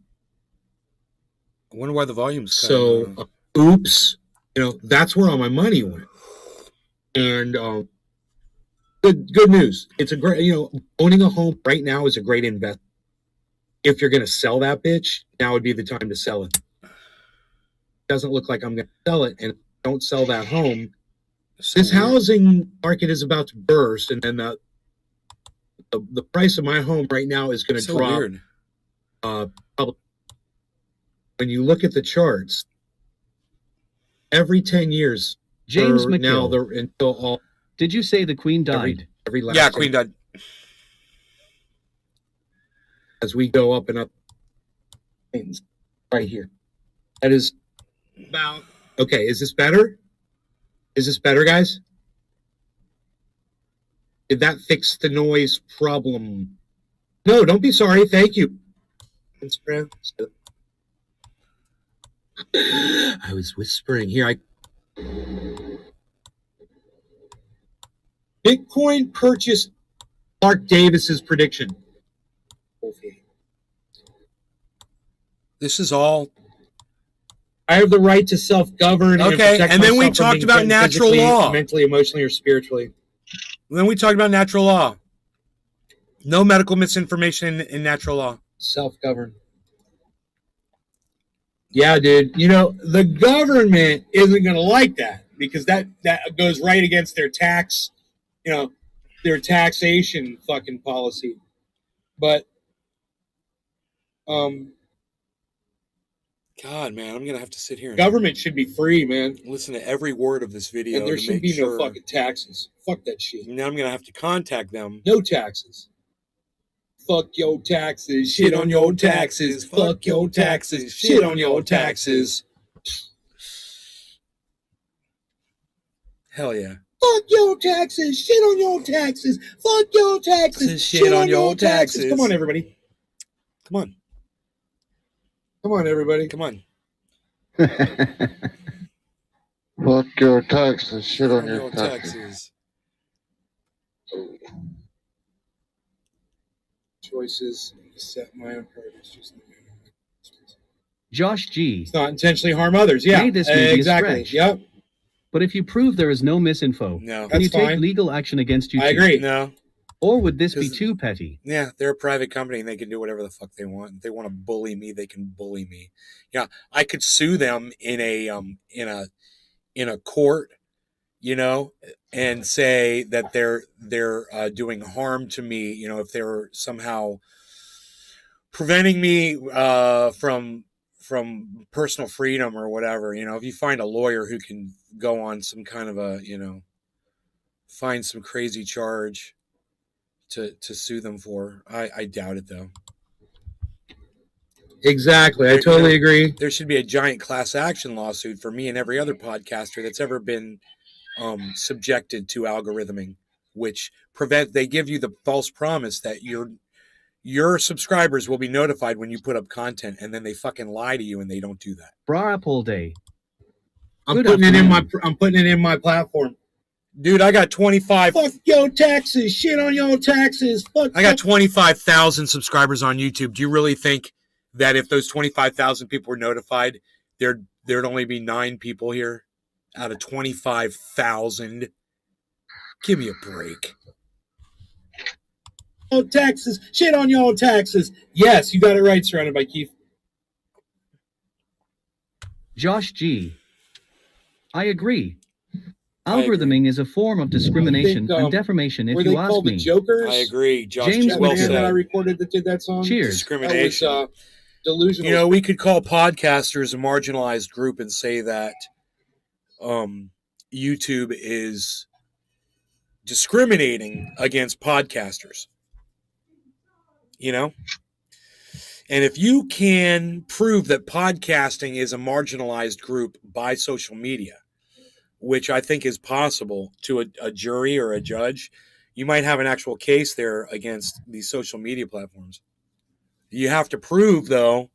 wonder why the volume's cut. So, oops. You know, that's where all my money went. And good news. It's a great, owning a home right now is a great investment. If you're going to sell that bitch, now would be the time to sell it. Doesn't look like I'm going to sell it, and if I don't sell that home, this housing market is about to burst, and then the price of my home right now is going to so drop. weird. Probably. When you look at the charts, every 10 years, James or now McGill. until all Did you say the Queen died? every last Yeah, year. Queen died. As we go up and up, right here. That is about okay. Is this better? Is this better, guys? Did that fix the noise problem? No, don't be sorry. Thank you. I was whispering here. Bitcoin purchase. Mark Davis's prediction. This is all. I have the right to self-govern. Okay, and then we talked about natural law. Mentally, emotionally, or spiritually. Then we talked about natural law. No medical misinformation in natural law. Self-govern. Yeah, dude. You know, the government isn't going to like that because that goes right against their tax, you know, their taxation fucking policy. But, God, man, I'm going to have to sit here. Government should be free, man. Listen to every word of this video. And there should be no fucking taxes. Fuck that shit. Now I'm going to have to contact them. No taxes. Fuck your taxes. Shit on your taxes. Fuck your taxes. Shit on your taxes. Hell yeah. Fuck your taxes. Shit on your taxes. Fuck your taxes. Shit on your taxes. Come on, everybody. Come on. Come on, everybody. Come on. Fuck your taxes. Shit on your taxes. Choices. Set my own priorities. Josh G. It's not intentionally harm others. Yeah, May this may exactly. Be a stretch. Yep. But if you prove there is no misinfo, No, can you that's fine. take legal action against you? I agree. No. Or would this be too petty? Yeah, they're a private company and they can do whatever the fuck they want. If they want to bully me, they can bully me. Yeah, I could sue them in a court, you know, and say that they're doing harm to me. You know, if they're somehow preventing me from personal freedom or whatever. You know, if you find a lawyer who can go on some kind of a, you know, find some crazy charge to sue them for. I doubt it, though. Exactly. I totally agree. There should be a giant class action lawsuit for me and every other podcaster that's ever been subjected to algorithming, which they give you the false promise that your subscribers will be notified when you put up content, and then they fucking lie to you and they don't do that. Bra all day. I'm putting it in my platform. Dude, I got 25. Fuck your taxes. Shit on your taxes. I got 25,000 subscribers on YouTube. Do you really think that if those 25,000 people were notified, there'd only be 9 people here out of 25,000? Give me a break. Oh, taxes. Shit on your taxes. Yes, you got it right, surrounded by Keith. Josh G. I agree. Algorithming is a form of discrimination and defamation, if you ask me. Jokers? I agree. Josh, James well said. that I recorded that did that song. Cheers. Discrimination. That was, delusional. You know, we could call podcasters a marginalized group and say that YouTube is discriminating against podcasters. You know? And if you can prove that podcasting is a marginalized group by social media, which I think is possible to a jury or a judge, you might have an actual case there against these social media platforms. You have to prove, though,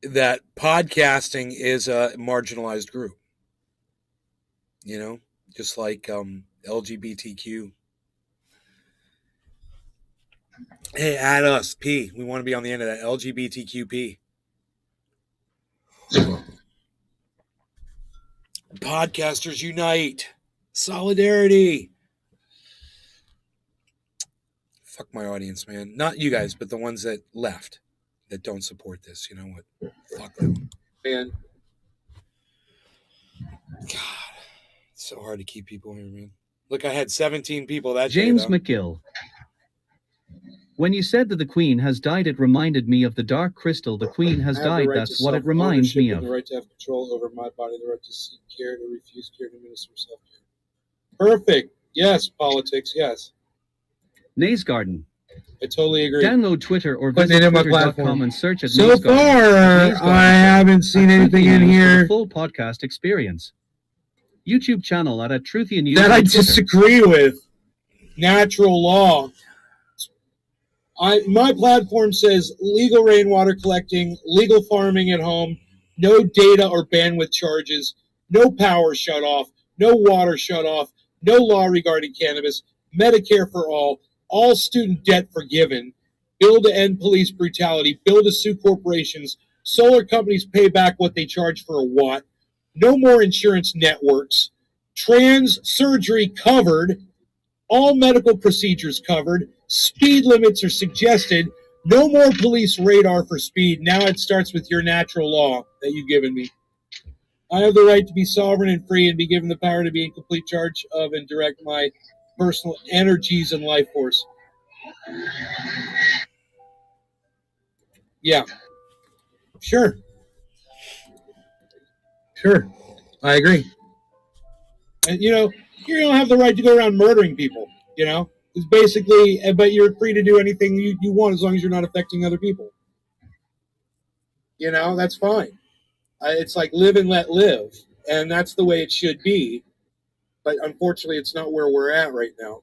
that podcasting is a marginalized group. You know, just like LGBTQ. Hey, add us, P. We want to be on the end of that. LGBTQP. Podcasters unite. Solidarity. Fuck my audience, man. Not you guys, but the ones that left, that don't support this. You know what? Fuck them. Man. God. It's so hard to keep people here, man. Look, I had 17 people that James day, McGill. When you said that the Queen has died, it reminded me of the Dark Crystal. The Queen has died. That's what it reminds me of. The right to have control over my body, the right to seek care, to refuse care, to administer self-care. Perfect. Yes, politics. Yes, Nays Garden. I totally agree. Download Twitter or Putting visit it in my twitter.com platform. and search at So Nays Garden. far, Nays Garden. I haven't seen At anything Truthian in News for the here full podcast experience. YouTube channel at Truthian News that on I Twitter. disagree with. Natural law. My platform says legal rainwater collecting, legal farming at home, no data or bandwidth charges, no power shut off, no water shut off, no law regarding cannabis, Medicare for all student debt forgiven, bill to end police brutality, bill to sue corporations, solar companies pay back what they charge for a watt, no more insurance networks, trans surgery covered, all medical procedures covered, speed limits are suggested, no more police radar for speed. Now it starts with your natural law that you've given me. I have the right to be sovereign and free and be given the power to be in complete charge of and direct my personal energies and life force. Yeah. Sure. I agree. And, you don't have the right to go around murdering people, It's basically, but you're free to do anything you want as long as you're not affecting other people. That's fine. It's like live and let live, and that's the way it should be. But unfortunately, it's not where we're at right now.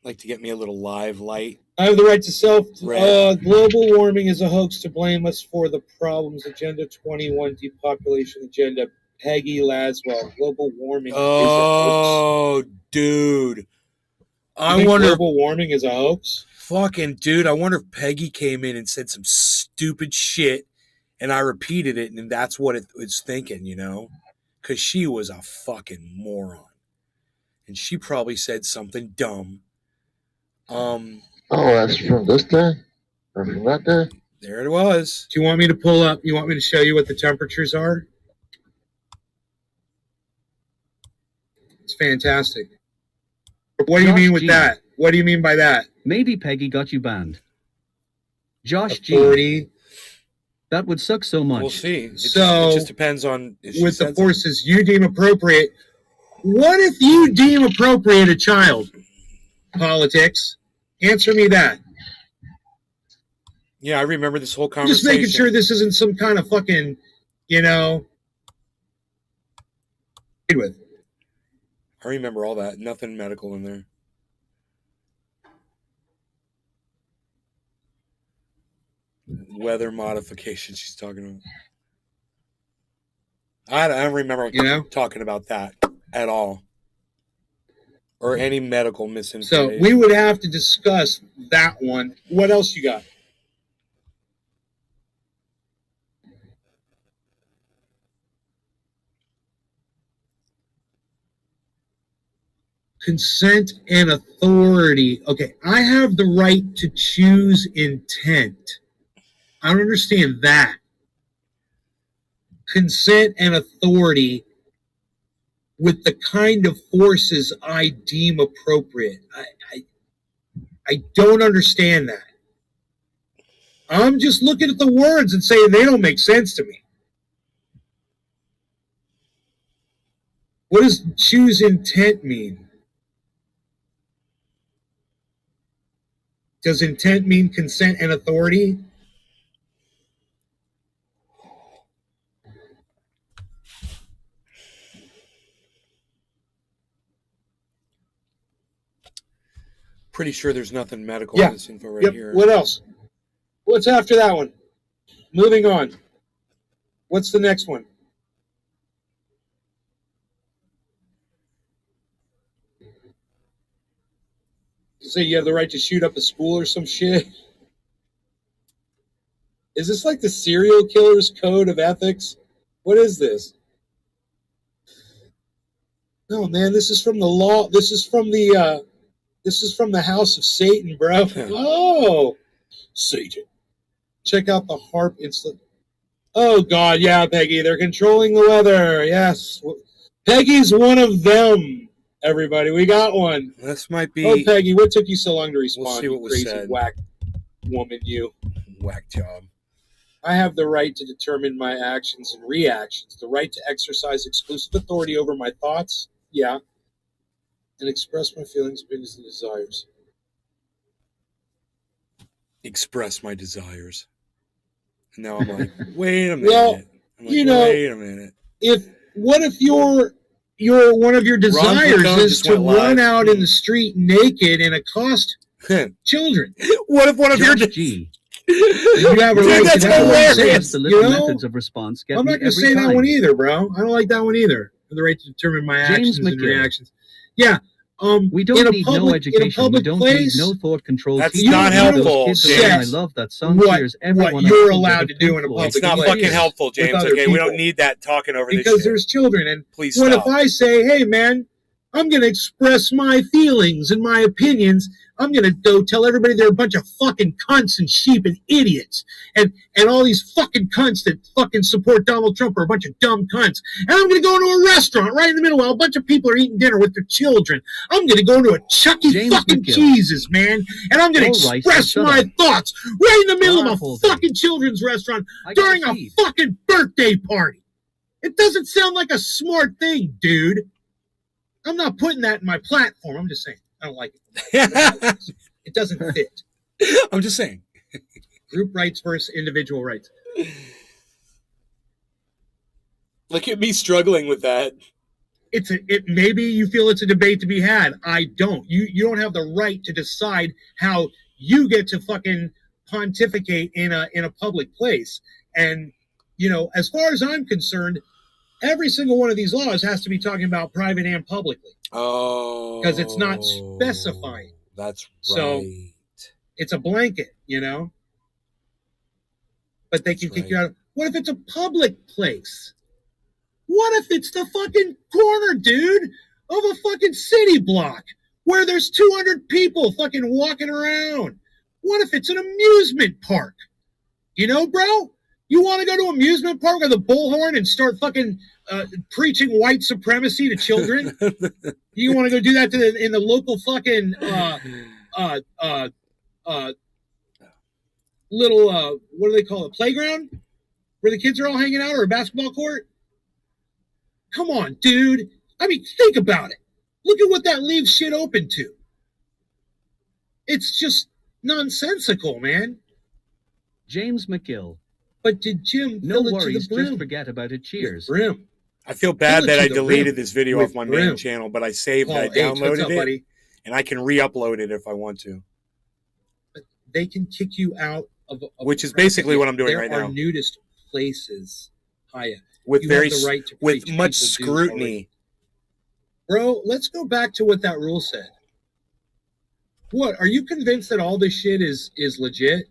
Like to get me a little live light. I have the right to self. Global warming is a hoax to blame us for the problems. Agenda 21 depopulation agenda. Peggy Laswell. Global warming is a hoax. Dude. I wonder global warming is a hoax? Fucking dude, I wonder if Peggy came in and said some stupid shit and I repeated it and that's what it's thinking, Because she was a fucking moron. And she probably said something dumb. Oh, that's from this day? Or from that day? There it was. Do you want me to pull up? You want me to show you what the temperatures are? It's fantastic. What do you mean with that? What do you mean by that? Maybe Peggy got you banned. Josh Authority. G. That would suck so much. We'll see. It just depends on with the forces you deem appropriate. What if you deem appropriate a child? Politics. Answer me that. Yeah, I remember this whole conversation. Just making sure this isn't some kind of fucking, with. I remember all that. Nothing medical in there. Weather modification she's talking about. I don't remember talking about that at all. Or any medical misinformation. So we would have to discuss that one. What else you got? Consent and authority. Okay, I have the right to choose intent. I don't understand that. Consent and authority with the kind of forces I deem appropriate. I don't understand that. I'm just looking at the words and saying they don't make sense to me. What does choose intent mean? Does intent mean consent and authority? Pretty sure there's nothing medical in this info right here. What else? What's after that one? Moving on. What's the next one? Say you have the right to shoot up a school or some shit? Is this like the serial killer's code of ethics? What is this? No, man, this is from the law. This is from the house of Satan, bro. Oh, Satan. Check out the HAARP insulin. Oh, God, yeah, Peggy. They're controlling the weather. Yes. Peggy's one of them. Everybody, we got one. This might be Oh, Peggy, what took you so long to respond? We'll see you what was crazy said. whack woman, you. whack job. I have the right to determine my actions and reactions, the right to exercise exclusive authority over my thoughts, yeah, and express my feelings, opinions, and desires. Express my desires. And now I'm like, wait a minute. Well, I'm like, you know, wait a minute. What if your one of your desires Ron is just to went live. run out in the street naked and accost children? What if one of your Josh G. You have a Dude, right that's to that. hilarious. The You little know? methods of response get I'm me not going to every say time. that one either, bro. I don't like that one either. The right to determine my James actions and McGill. reactions. Yeah. We don't in a need public, no in a education. We public don't place, need no thought control. That's teaching. not You know, helpful, those kids James. alone, I love that song. What- Cheers, everyone. what I you're think allowed of to do in a Pink public It's not place. fucking helpful, with James. other Okay, we people. don't need that talking over this Because shit. there's children. And Please what stop. if I say, hey, man, I'm going to express my feelings and my opinions. I'm going to go tell everybody they're a bunch of fucking cunts and sheep and idiots. And all these fucking cunts that fucking support Donald Trump are a bunch of dumb cunts. And I'm going to go into a restaurant right in the middle while a bunch of people are eating dinner with their children. I'm going to go into a Chuck E. James fucking McGill. Cheese's, man. And I'm going to All right, express shut my up. thoughts right in the middle Wow, of a hold on. fucking children's restaurant I gotta during a feed. fucking birthday party. It doesn't sound like a smart thing, dude. I'm not putting that in my platform. I'm just saying. I don't like it. It doesn't fit. I'm just saying. Group rights versus individual rights. Look at me struggling with that. Maybe you feel it's a debate to be had. I don't. You don't have the right to decide how you get to fucking pontificate in a public place. And as far as I'm concerned, every single one of these laws has to be talking about private and publicly. Oh. Because it's not specifying. That's right. So it's a blanket, But they can That's kick you out. What if it's a public place? What if it's the fucking corner, dude, of a fucking city block where there's 200 people fucking walking around? What if it's an amusement park? Bro? You want to go to an amusement park with a bullhorn and start fucking preaching white supremacy to children? You want to go do that in the local fucking little what do they call it? Playground? Where the kids are all hanging out, or a basketball court? Come on, dude. I mean, think about it. Look at what that leaves shit open to. It's just nonsensical, man. James McGill. But did Jim No fill it to worries, the brim? just forget about it. Cheers. Brim. I feel bad Fill it that to I the deleted rim this video with off my brim. main channel, but I saved Paul it, I H, what's downloaded up, it, buddy? and I can re-upload it if I want to. They can kick you out of Which is basically what I'm doing there right are now. nudist places, Haya. With You very have the right to with preach much people do scrutiny. already. Bro, let's go back to what that rule said. What, are you convinced that all this shit is legit?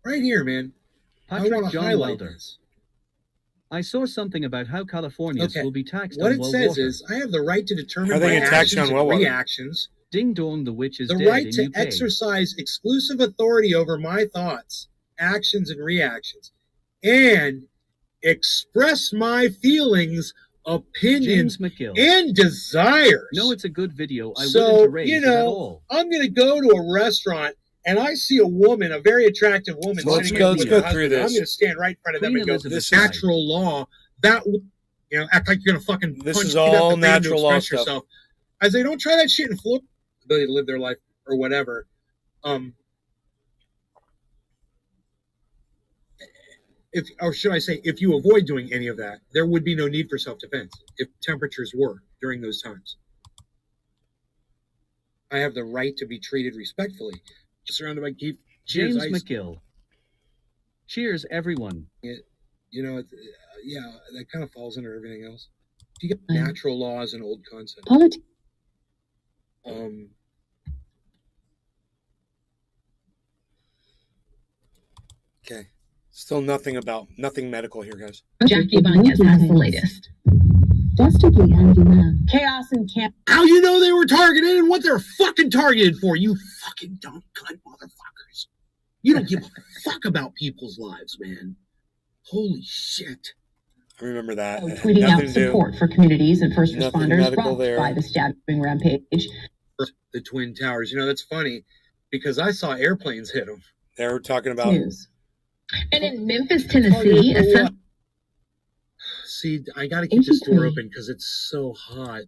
Right here, man. I Patrick want to John highlight Welder. this. I saw something about how Californians Okay. will be taxed What on it well says water. is, I have the right to determine How are they my gonna tax actions you on and well water? reactions, Ding dong, the witch is the dead right in to UK. exercise exclusive authority over my thoughts, actions, and reactions, and express my feelings, opinions, James McGill. and desires. No, it's a good video. I So, wouldn't erase you it at know, all. I'm going to go to a restaurant and I see a woman, a very attractive woman. So let's sitting go- with let's her go through husband. I'm this. going to stand right in front of them Queen and go, Elizabeth this died. natural law, that, act like you're going to fucking This punch is me up all the thing to natural law express stuff. yourself. I say, don't try that shit in Florida. Ability to live their life or whatever. Or should I say, if you avoid doing any of that, there would be no need for self-defense if temperatures were during those times. I have the right to be treated respectfully. Surrounded by Keith. James Cheers, Ice. McGill. Cheers, everyone. You know, yeah, that kind of falls under everything else. If you get natural law as an old concept. Okay. Still nothing medical here, guys. Jackie Ibanez has the latest. Dastardly Andy Man. Chaos and camp. How you know they were targeted and what they're fucking targeted for, you fucking dumb cunt motherfuckers. You don't give a fuck about people's lives, man. Holy shit. I remember that. tweeting out support for communities and first Nothing responders medical rocked there. by the stabbing rampage. The Twin Towers. You know, that's funny because I saw airplanes hit them. They were talking about. News. And in Memphis, Tennessee, a See, I got to keep this door open because it's so hot.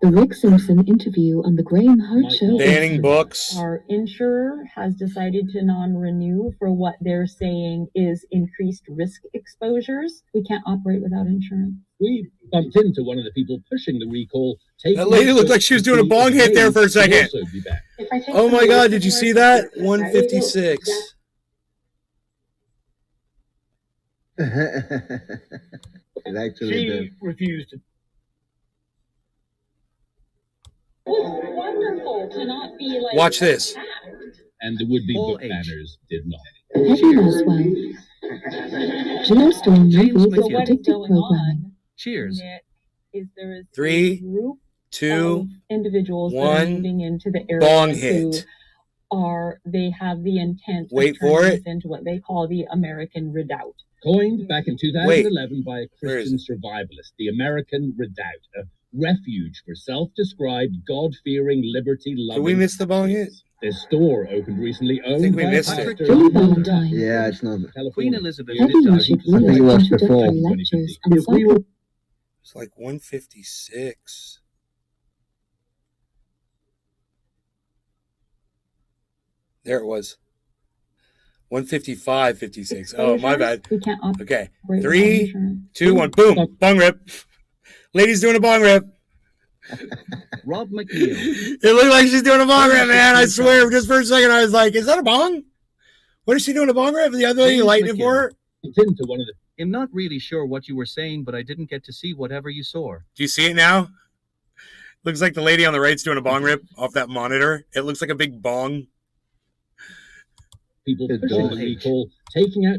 The Rick Simpson interview on the Graham Hart Show. Banning books. Our insurer has decided to non-renew for what they're saying is increased risk exposures. We can't operate without insurance. We bumped into one of the people pushing the recall. That lady looked like she was doing a bong hit there for a second. Oh my God, did you see that? 156. She refused to. It was wonderful to not be like. Watch this. And the would-be book banners did not. Peggy Roswell. Geostorm James movies McKinney. predictive programming. Cheers. Is there is 3, a group 2, of individuals that are 1. moving into the area Bong who hit. they have the intent Wait of for turning it. this into what they call the American Redoubt. Coined back in 2011 by a Christian survivalist, the American Redoubt, a refuge for self-described God-fearing, liberty-loving. Did we miss the bong hit? Their store opened recently, I think owned we by missed Pastor it. Billy Valentine. Yeah, it's not. Queen Elizabeth Peggy did die. Usually I think it was before. introductory lectures and If we were It's like 156. There it was. 155, 56. Oh, my bad. We can't operate Okay. without 3, insurance. 2, 1. Boom. Bong rip. Lady's doing a bong rip. Rob McNeil. It looked like she's doing a bong rip, man. I swear. Just for a second, I was like, is that a bong? What is she doing a bong rip? The other lady James lighting it for her? into one of the. I'm not really sure what you were saying, but I didn't get to see whatever you saw. Do you see it now? Looks like the lady on the right's doing a bong rip off that monitor. It looks like a big bong. People Good pushing dog. the recall, taking out.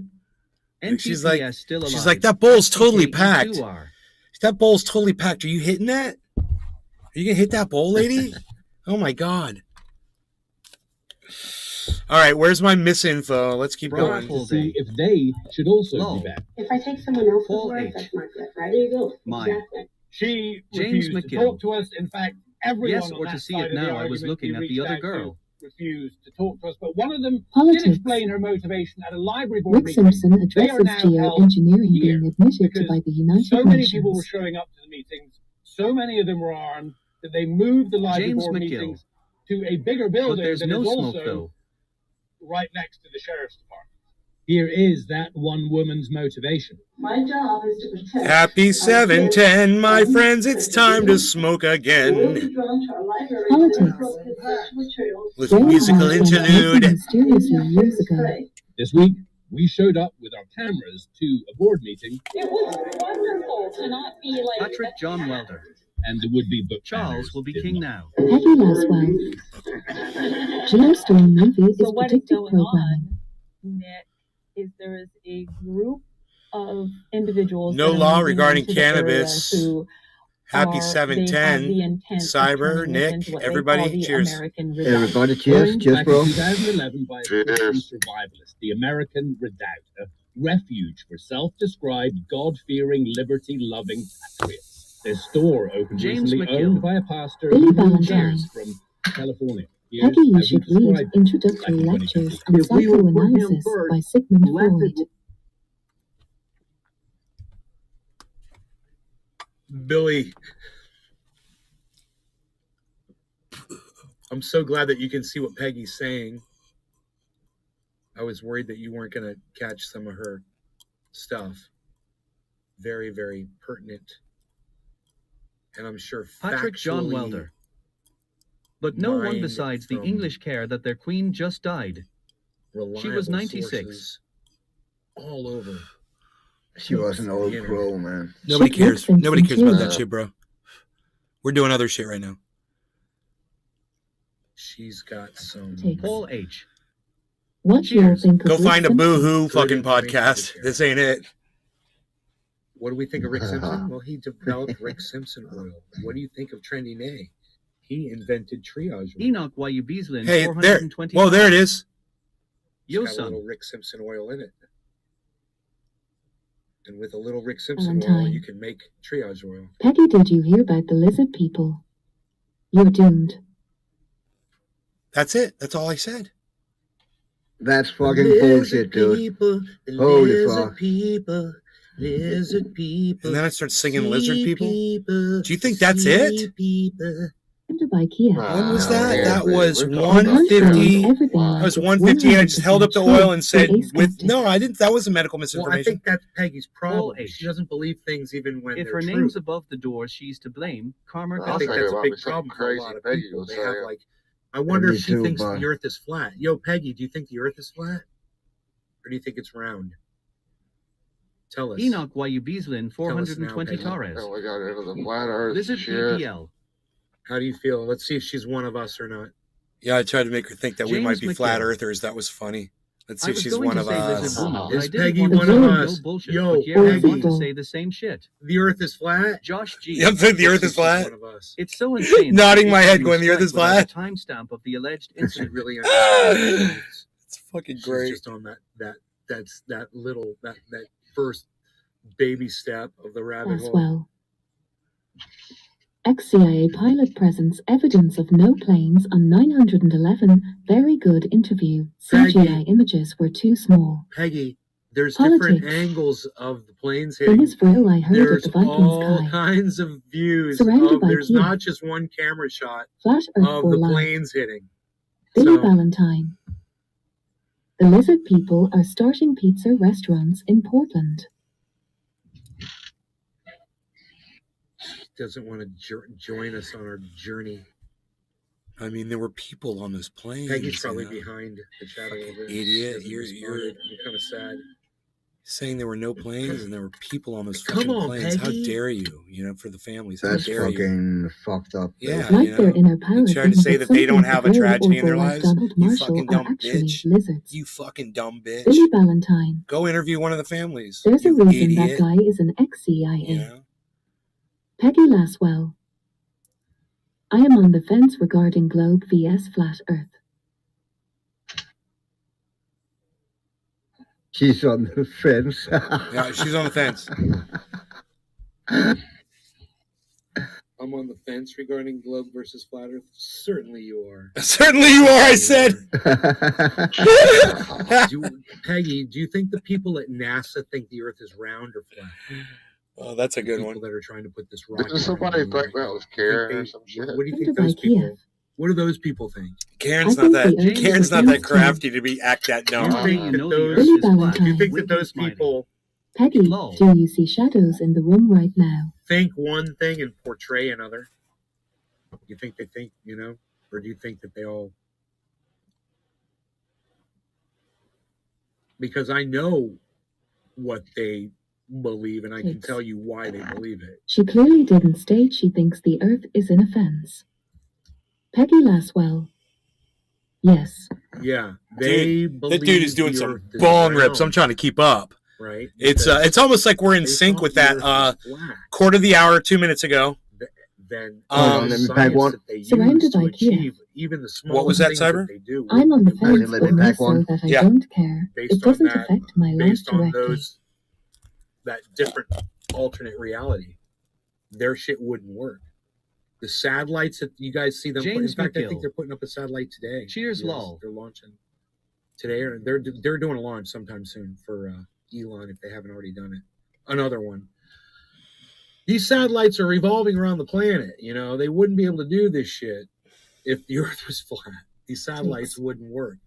She's like, NTPS still alive. she's like, that bowl's totally Okay, you packed. two are. That bowl's totally packed. Are you hitting that? Are you gonna hit that bowl, lady? Oh my God. All right, where's my misinfo? Let's keep going. To see if they should also Low. be back. If I take someone else's Paul word, H. that's my good, right? There you go. Mine. Exactly. She James refused to McKinney. talk to us. In fact, everyone Yes, on or that to see side it of the now, I was argument looking we at the reached other out to girl. refused to talk to us, but one of them Politics. did explain her motivation at a library board Rick meeting. Simpson They are addresses now held geoengineering here being admitted to because by the United so many people were Nations. showing up to the meetings. So many of them were armed that they moved the library James board McGill. meetings to a bigger building But there's that no is smoke, also though. right next to the sheriff's department. Here is that one woman's motivation. My job is to protect. Happy 710, my friends. It's time to smoke again. Politics. With Graham musical Hart went missing interlude. mysteriously years ago. This week, we showed up with our cameras to a board meeting, It was wonderful to not be like. Patrick John Welder. and the would-be book Charles banners will be did king not. now. Peggy Laswell. Geostorm movie So is what is predictive going programming. on, Nick, is there is a group of individuals. No that are law moving regarding into the area cannabis. who Happy they have 710. the intent of Cyber, turning this Nick, into what they everybody, call the cheers. American Redoubt. Everybody, cheers, Coined cheers, back bro. in 2011 by a Christian Cheers. survivalist, the American Redoubt, a refuge for self-described God-fearing, liberty-loving patriots. Their store opened James recently, McGill. owned by a pastor Billy who Valentine. shares from California. Here's Peggy how he should read described it. introductory Back in lectures 2020. on If we were put him psychoanalysis first, by Sigmund let Freud. it- Billy, I'm so glad that you can see what Peggy's saying. I was worried that you weren't going to catch some of her stuff. Very, very pertinent. And I'm sure Patrick John factually Welder. But no one mined besides the from English care that their queen just died. She was reliable 96. sources all over. She was an old You know. crow, man. Nobody Check Rick cares. Nobody Simpson cares about too. that shit, bro. We're doing other shit right now. She's got some. Takes. Paul H. What do you think of Go Rick find a Simpson? boo-hoo Good fucking information podcast. to This ain't it. What do we think of Rick Simpson? Well, he developed Rick Simpson oil. What do you think of Trendy Nay? He invented triage oil. Enoch Y.U. Beaslin. Hey, there. 420. Whoa, there it is. It's got a little Yosun. Rick Simpson oil in it. And with a little Rick Simpson oil, Valentine. you can make triage oil. Peggy, did you hear about the lizard people? You're doomed. That's it. That's all I said. That's fucking bullshit, dude. People, the Holy lizard fuck. people, lizard people. And then I start singing Lizard sea People. people. Do you think that's sea it? People. Under by Kia. When was that? man, That man, was we're talking about 150. Everything That was is 150. And I just held up the 100% oil and said, true. "With no, I didn't. That wasn't medical Well, I misinformation." think that's Peggy's problem. H. She doesn't believe things even when If they're her true. name's above the door, she's to blame. Karma I'll I think think that's a about big me something problem for a crazy lot of Peggy people. was They have saying. like, I wonder Me if she too, thinks bud. the Earth is flat. Yo, Peggy, do you think the Earth is flat, or do you think it's round? Tell us. Enoch Wayubislin, Tell us now, 420 Peggy. Torres. Oh, we got rid of the flat earth Lizard shit. PPL. How do you feel? Let's see if she's one of us or not. Yeah, I tried to make her think that we James might be flat McGill. earthers. That was funny. Let's see I if was she's going one to of say us. lizard woman, but Is I didn't Peggy want to one of say us? no bullshit. Yo, but yeah, I Peggy. want to say the same shit. The Earth is flat. Josh G. You think the Earth is She's flat? one of us. It's so insane. Nodding that my this head can going, the Earth strike is without flat? a timestamp of the alleged She incident. really understands. It's fucking She's great. just on that little first baby step of the rabbit hole. Roswell. Ex-CIA pilot presents evidence of no planes on 911. Very good interview. CGI images were too small. Peggy, there's different Politics. angles of the planes In hitting. Israel, I heard There's of the all Vikings sky. kinds of views. Surrounded by There's Kia. not just one camera shot Flat Earth of or the live. planes hitting. Billy So, Valentine. The lizard people are starting pizza restaurants in Portland. doesn't want to join us on our journey. I mean, there were people on those planes. Peggy's probably you know? behind the shadow of it. Idiot. She You're hasn't responded. I'm kind of sad. saying there were no planes and there were people on those Come fucking on, planes. Peggy. How dare you? You know, for the families. How That's dare you? fucking fucked up. Yeah, Like you their know, inner power you try to thinks say that that they don't something have a good tragedy or in their like lives. Donald You Marshall fucking are dumb actually bitch. lizards. You fucking dumb bitch. Billy Valentine. Go interview one of the families. There's a you reason idiot. that guy is an ex-CIA. You know? Peggy Laswell. I am on the fence regarding globe vs flat earth. She's on the fence. Yeah, she's on the fence. I'm on the fence regarding globe versus flat Earth. Certainly you are. Certainly you are, I said. Peggy, do you think the people at NASA think the Earth is round or flat? Oh, that's a good People one. that are trying to put this rocket. Did somebody on the moon think right that now. was Karen or Think some they- shit? What do you think Under by those Kiev. people? What do those people think? Karen's I not think that. the Earth Karen's is not a that flat crafty to be act that Do you dumb. think you that know the those? Earth Billy is flat. Do you think that Winking those smiley. people Peggy, Lol. do you see shadows in the room right now? think one thing and portray another? You think they think, or do you think that they all? Because I know what they believe, and I can tell you why they believe it. She clearly didn't state she thinks the Earth is in a fence. Peggy Laswell. Yes. Yeah, they believe That dude is doing the some Earth is bong rips. I'm round, trying to keep up. right? It's almost like we're in They sync thought with the that Earth was flat. quarter of the hour 2 minutes ago. Then Hold on, the let me science pack one. that they Surrounded use to by Kia. achieve even the small What was that, things Cyber? they do. I'm on the it Let fence, me but pack more one. so that I Yeah. don't care. Based It doesn't on that- affect my life based on directly. that different alternate reality, their shit wouldn't work. The satellites that you guys see them put, in James fact, I McGill. think they're putting up a satellite today. Cheers, lol. They're launching today, or they're doing a launch sometime soon for Elon if they haven't already done it. Another one. These satellites are revolving around the planet. They wouldn't be able to do this shit if the Earth was flat. These satellites wouldn't work.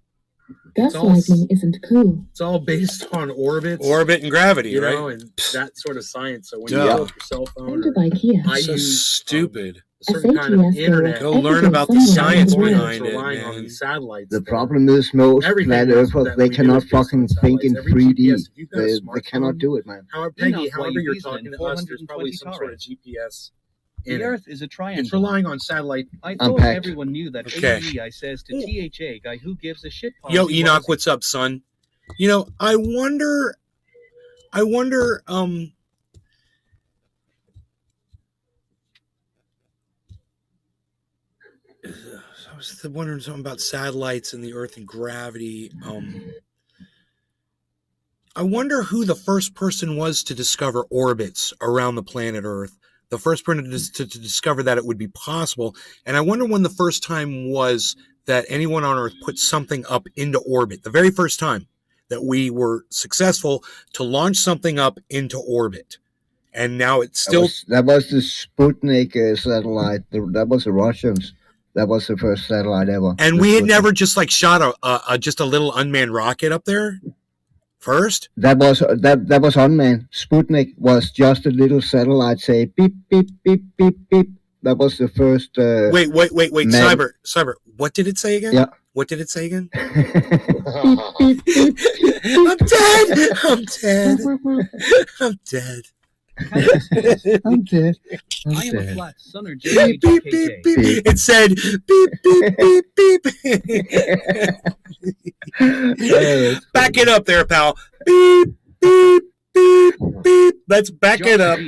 It's all- Gaslighting isn't cool. It's all based on orbits. Orbit and gravity, you right? know, and that sort of science. So when Duh. you pull up your cell phone, Under or by Kia. I So use stupid. a certain kind of SATS internet, Go learn about the Somewhere science in the world. behind it, relying on man. these satellites. The that- problem is most everything flat that earthers, they we do cannot is based on fucking think in satellites. Every 3D. GPS, if you've got a They cannot smartphone, do it, man. However, Peggy, Enoch, however while you're you talking to Beaslin, us, there's probably 420 some sort of GPS The in Earth it. is a It's triangle. relying on satellite. I thought Unpacked. everyone knew that Okay. AEI says to THA guy who gives a shit. Yo, policy Enoch, was- what's up, son? I wonder, I was wondering something about satellites and the Earth and gravity. I wonder who the first person was to discover orbits around the planet Earth. The first person to discover that it would be possible. And I wonder when the first time was that anyone on Earth put something up into orbit. The very first time that we were successful to launch something up into orbit. And now it's still... That was the Sputnik satellite. That was the Russians. That was the first satellite ever. And we had never just like shot just a little unmanned rocket up there first? That was unmanned. Sputnik was just a little satellite say beep, beep, beep, beep, beep. That was the first... Wait. Cyber. What did it say again? Yeah. What did it say again? Beep, beep, beep, I'm dead. I'm dead. I'm dead. I'm dead. I am a flat son or Beep, beep, beep, beep. It said beep, beep, beep, beep. Back it up there, pal. Beep, beep, beep, beep. Let's back it up.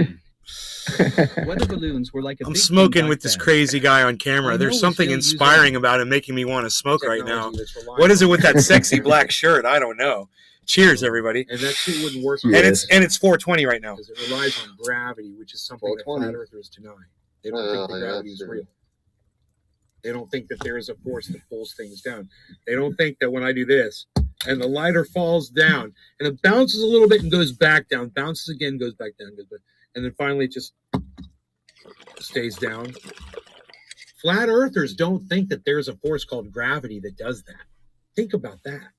Weather balloons were like a I'm big smoking thing with back this then. crazy guy on camera. I There's know something we still use inspiring about him, making me want to smoke right now. What is it with that sexy black shirt? I don't know. Cheers, everybody. And that shit wouldn't work. And it's 420 right now. Because it relies on gravity, which is something that flat earthers deny. They don't think that gravity is real. They don't think that there is a force that pulls things down. They don't think that when I do this and the lighter falls down and it bounces a little bit and goes back down, bounces again, goes back down, goes back, and then finally it just stays down. Flat earthers don't think that there's a force called gravity that does that. Think about that.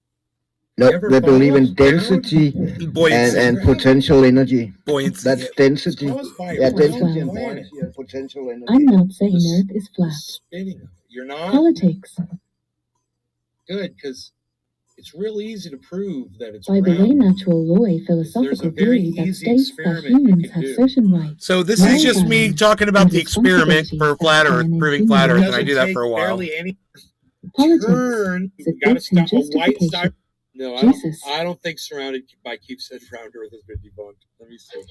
No, they believe in density and potential energy. Buoyancy. That's density. Yeah, density and Well, buoyancy and potential energy. I'm not saying Earth is flat. Spinning. You're not? Politics. Good, because it's real easy to prove that it's By the way, round. natural law, a philosophical theory that states that humans have certain rights. So this is just me talking about the experiment for flat Earth, proving flat Earth, and I do that for a while. Barely any Politics. turn. Is a You gotta bit stop a white justification. star. No, Jesus. I don't think surrounded by Keep said round Earth has been debunked. Let me see.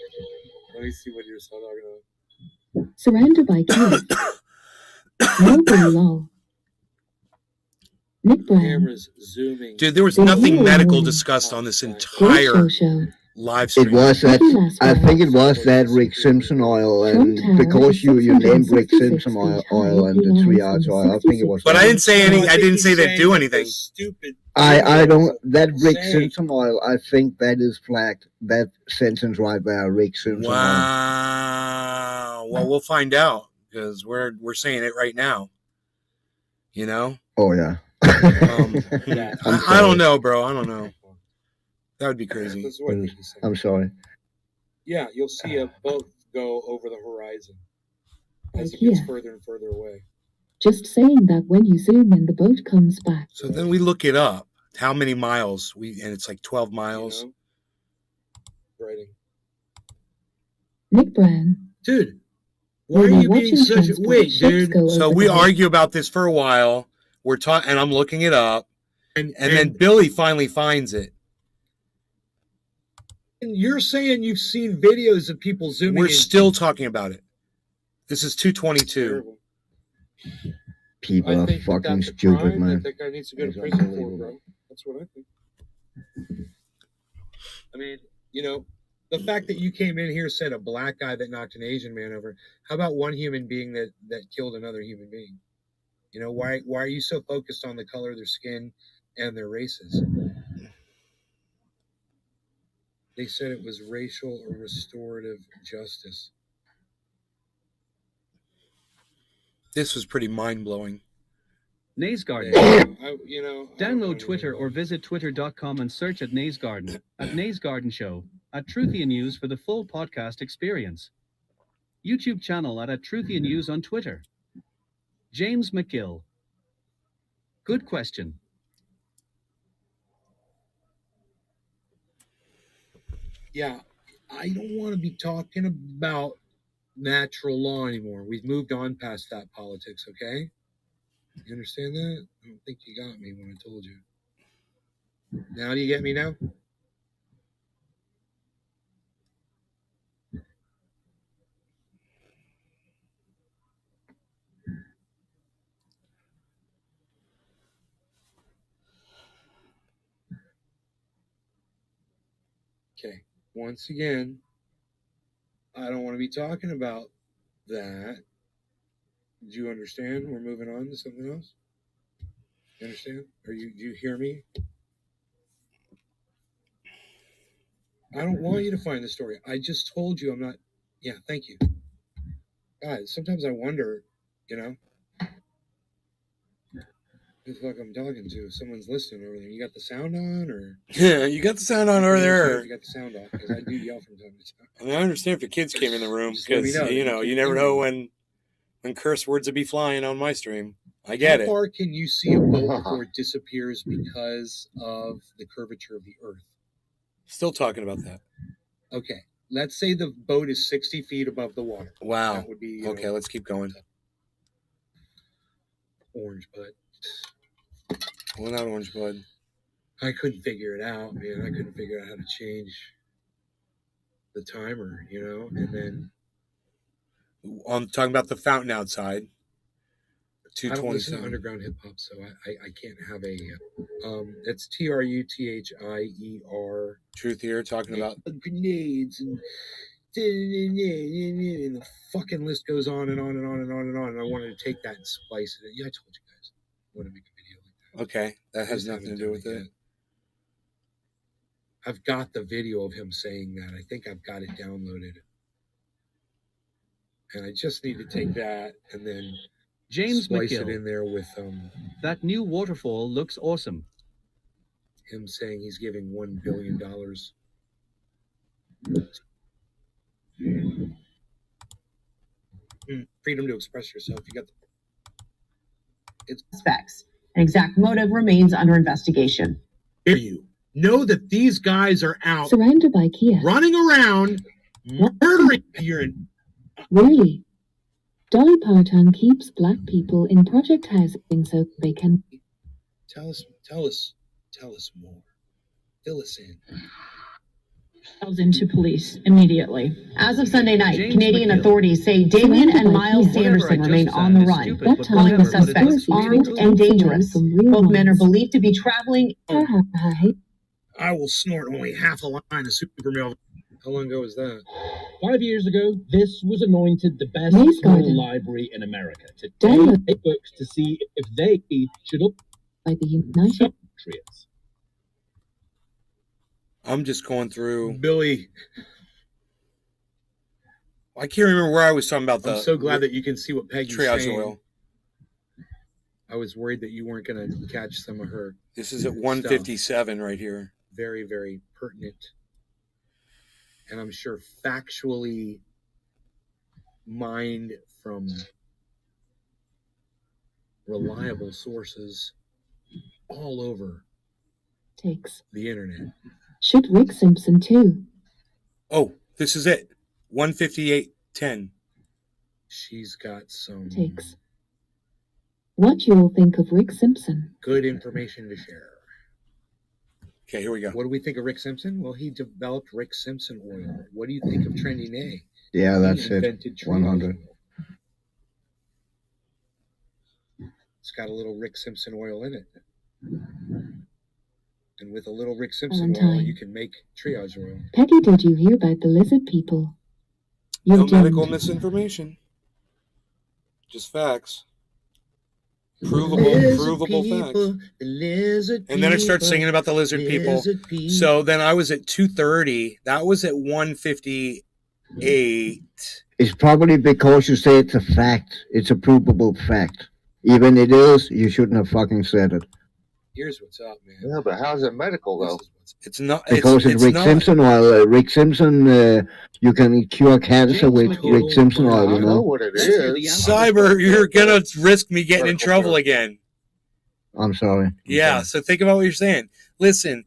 Let me see what you're talking about. Surrounded by kids. Noble law. Nick Brown. Cameras zooming. Dude, there was The nothing hero medical woman. discussed on this Great entire show. live stream. It was that. I think it was that Rick Simpson oil, and because you named Rick Simpson oil and the 3 hours oil, I think it was. But I didn't say any. I didn't say they do anything. Stupid. I don't. That Rick Simpson oil, I think that is flagged. That sentence right there, Rick Simpson oil. Wow. Well, we'll find out because we're saying it right now. You know. Oh yeah. I don't know, bro. I don't know. That would be crazy. I'm sorry. Yeah, you'll see a boat go over the horizon as it Yeah. gets further and further away. Just saying that when you zoom in, the boat comes back. So then we look it up. How many miles? And it's like 12 miles. Writing. Nick Brown. Dude, why are you being such a wait, dude? So we argue about this for a while. We're talking, and I'm looking it up, and then Billy finally finds it. And you're saying you've seen videos of people zooming. We're in. still talking about it. This is 222. People I are think fucking that's a stupid, crime man. That guy needs to go to prison for, bro. That's what I think. I mean, you know, the fact that you came in here said a black guy that knocked an Asian man over. How about one human being that killed another human being? You know, why are you so focused on the color of their skin and their races? They said it was racial or restorative justice. This was pretty mind-blowing. Nays Garden. Download Twitter or visit twitter.com and search at Nays Garden, at Nays Garden Show, at Truthian News for the full podcast experience. YouTube channel at Truthian News on Twitter. James McGill. Good question. Yeah, I don't want to be talking about natural law anymore. We've moved on past that politics, okay? You understand that? I don't think you got me when I told you. Now do you get me now? Okay. Once again, I don't want to be talking about that. Do you understand? We're moving on to something else. You understand? Do you hear me? I don't want you to find the story. I just told you I'm not. Yeah, thank you. Guys, sometimes I wonder, you know, who the fuck I'm talking to. If someone's listening over there. You got the sound on, or? Yeah, you got the sound on over there. You got the sound off, because I do yell from time to time. I mean, I understand if your kids came in the room, Just let me because, know. you know, you never know when curse words would be flying on my stream. I get How it. far can you see a boat before it disappears because of the curvature of the Earth? Still talking about that. Okay. Let's say the boat is 60 feet above the water. Wow. That would be, you Okay, know, let's keep going. Orange bud. Well, not orange bud. I couldn't figure it out, man. I couldn't figure out how to change the timer, you know? And then I'm talking about the fountain outside. I don't listen to 227. underground hip hop, so I can't have a. It's TRUTHIER. Truth here, talking about Grenades and the fucking list goes on and on and on and on and on. And I wanted to take that and splice it. Yeah, I told you guys. I want to make a video like that. Okay, that has Just nothing to haven't do done with it it. yet. I've got the video of him saying that. I think I've got it downloaded. And I just need to take that and then James splice McGill. it in there with That new waterfall looks awesome. him saying he's giving $1 billion. Freedom to express yourself. You got it's suspects. An exact motive remains under investigation. Hear you. Know that these guys are out Surrounded by Kia. running around murdering you. Really? Dolly Parton keeps black people in project housing so they can. Tell us more. Fill us in. Into police immediately. As of Sunday night, James Canadian McGill. authemain say Damien Surrounded and by Miles Kia. Sanderson Whatever I remain just on the said is run, stupid, That but time calling the was whatever. suspects conspiracy armed theories and taken dangerous. from real Both men are ones. believed to be traveling. Ha, ha, ha, hey. I will snort only half a line of super milk. How long ago was that? 5 years ago, this was anointed the best Maze small Garden. library in America. Today, Download it books to see if they should up by the United. Patriots. I'm just going through. Billy, I can't remember where I was talking about the. I'm so glad that you can see what Peggy's triage saying. oil. I was worried that you weren't going to catch some of her. This is at stuff. 157 right here. Very, very pertinent. And I'm sure factually mined from reliable sources all over Takes. the internet. Should Rick Simpson too? Oh, this is it. 158.10. She's got some Takes. What you all think of Rick Simpson? good information to share. Okay, here we go. What do we think of Rick Simpson? Well, he developed Rick Simpson oil. What do you think of Trendy Nay? Yeah, that's He it. invented triage 100. oil. It's got a little Rick Simpson oil in it. And with a little Rick Simpson oil, Valentine. you can make triage oil. Peggy, did you hear about the lizard people? You No didn't. medical misinformation. Just facts. Provable facts. The lizard And then I start people, singing about the lizard people. lizard people. So then I was at 230. That was at 158. It's probably because you say it's a fact. It's a provable fact. Even it is, you shouldn't have fucking said it. Here's what's up, man. Yeah, but how's it medical though? It's not. Because it's Rick not. Simpson oil. Rick Simpson, you can cure cancer with Rick Simpson oil, I you know know. what it is. Cyber, you're gonna risk me getting in trouble again. I'm sorry. Yeah, so think about what you're saying. Listen,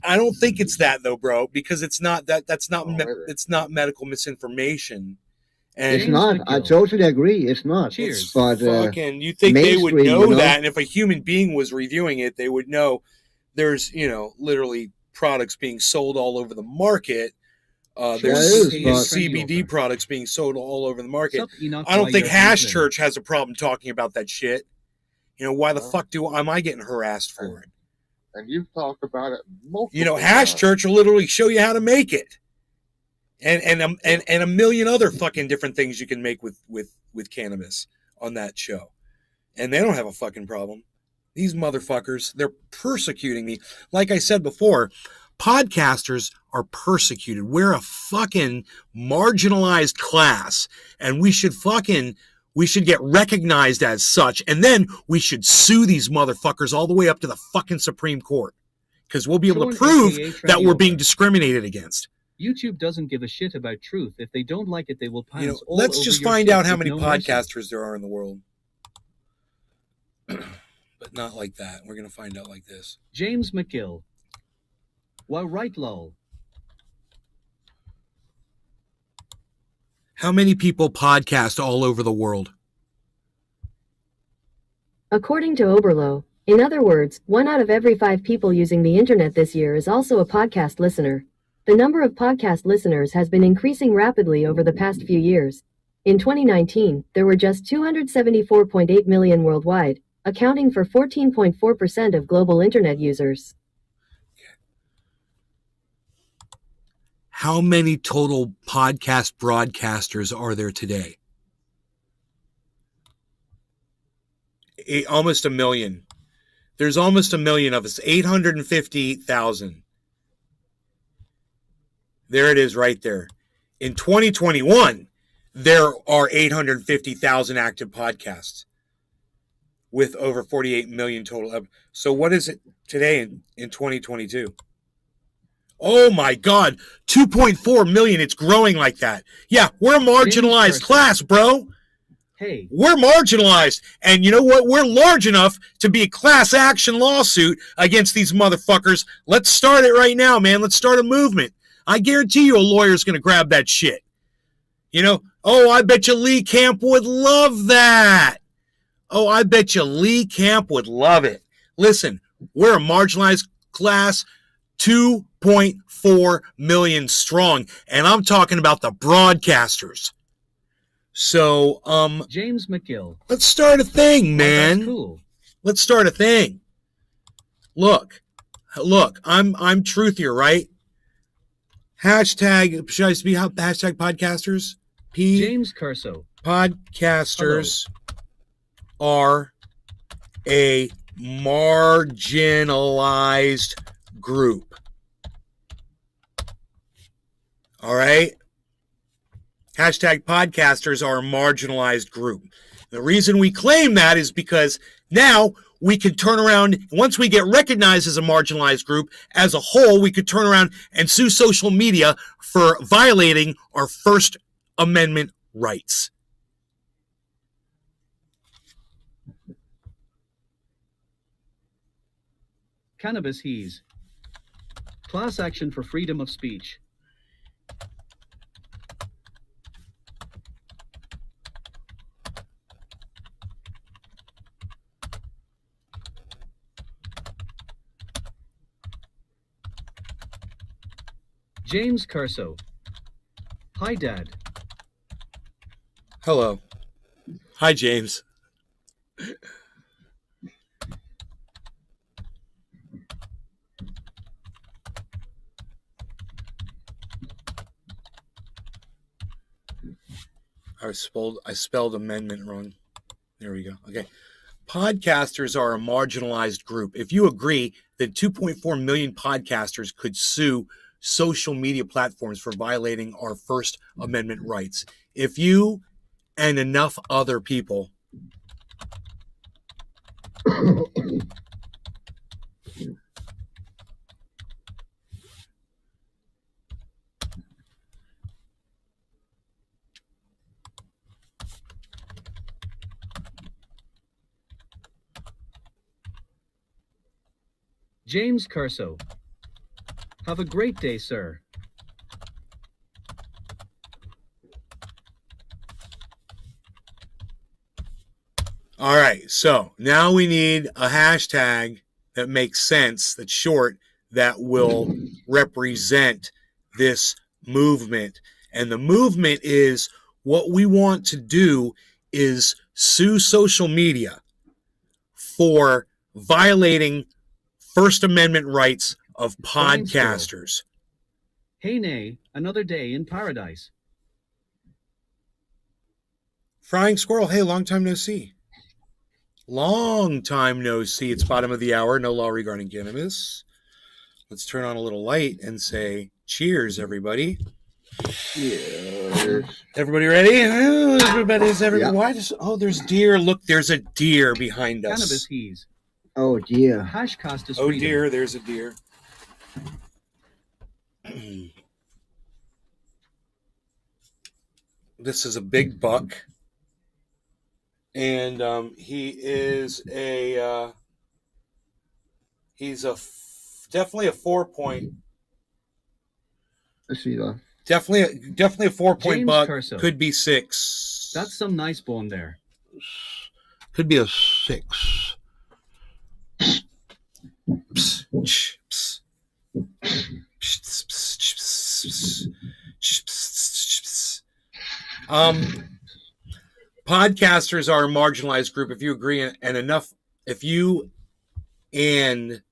I don't think it's that though, bro, because it's not that. That's not. It's not medical misinformation. And It's not. I totally agree. It's not. Cheers. But Fucking, you think they would mainstream, know, you know? that? And if a human being was reviewing it, they would know. There's, literally products being sold all over the market. There's CBD products being sold all over the market. I don't think Hash Church has a problem talking about that shit. Why the fuck am I getting harassed for it? and you've talked about it multiple You know, Hash times. Church will literally show you how to make it. And a million other fucking different things you can make with cannabis on that show. And they don't have a fucking problem. These motherfuckers, they're persecuting me. Like I said before, podcasters are persecuted. We're a fucking marginalized class, and we should get recognized as such, and then we should sue these motherfuckers all the way up to the fucking Supreme Court, because we'll be able to prove that we're being discriminated against. YouTube doesn't give a shit about truth. If they don't like it, they will pounce You know, all let's over just your find shit out how with many no mercy. podcasters there are in the world. But not like that. We're going to find out like this. James McGill. Well, right, lol. How many people podcast all over the world? According to Oberlo, in other words, 1 out of every 5 people using the internet this year is also a podcast listener. The number of podcast listeners has been increasing rapidly over the past few years. In 2019, there were just 274.8 million worldwide, accounting for 14.4% of global internet users. How many total podcast broadcasters are there today? Almost a million. There's almost a million of us. 850,000. There it is right there. In 2021, there are 850,000 active podcasts with over 48 million total. So what is it today in 2022? Oh my God, 2.4 million. It's growing like that. Yeah, we're a marginalized class, bro. Hey. We're marginalized. And you know what? We're large enough to be a class action lawsuit against these motherfuckers. Let's start it right now, man. Let's start a movement. I guarantee you a lawyer's going to grab that shit. You know, oh, I bet you Lee Camp would love that. Oh, I bet you Lee Camp would love it. Listen, we're a marginalized class, 2.4 million strong, and I'm talking about the broadcasters. So, James McGill. Let's start a thing, man. That's cool. Let's start a thing. Look, I'm truthier, right? Hashtag, should I be hashtag podcasters? James Curso. Podcasters are a marginalized group. All right? Hashtag podcasters are a marginalized group. The reason we claim that is because now we can turn around, once we get recognized as a marginalized group, as a whole, we could turn around and sue social media for violating our First Amendment rights. Cannabis Hees. Class action for freedom of speech. James Curso. Hi, Dad. Hello. Hi, James. I spelled amendment wrong. There we go. Okay. Podcasters are a marginalized group. If you agree that 2.4 million podcasters could sue social media platforms for violating our First Amendment rights, if you and enough other people James Curso. Have a great day, sir. All right, so now we need a hashtag that makes sense, that's short, that will represent this movement. And the movement is, what we want to do is sue social media for violating First Amendment rights of Flying squirrel. podcasters. Hey nay, another day in paradise. Frying Squirrel, hey, long time no see. Long time no see. It's bottom of the hour, no law regarding cannabis. Let's turn on a little light and say cheers, everybody. Yeah. Everybody ready? Oh, everybody's Yeah. Why does there's deer. Look, there's a deer behind us. Cannabis he's. Oh dear. Hashcast is Oh freedom. dear, there's a deer. This is a big buck. And he is definitely a 4-point. I see that. Definitely a 4-point James buck. Curso. Could be 6. That's some nice bone there. Could be a 6. Psst, psst, psst. Psst, psst, psst, psst, psst, psst. Podcasters are a marginalized group. If you agree, and enough, if you and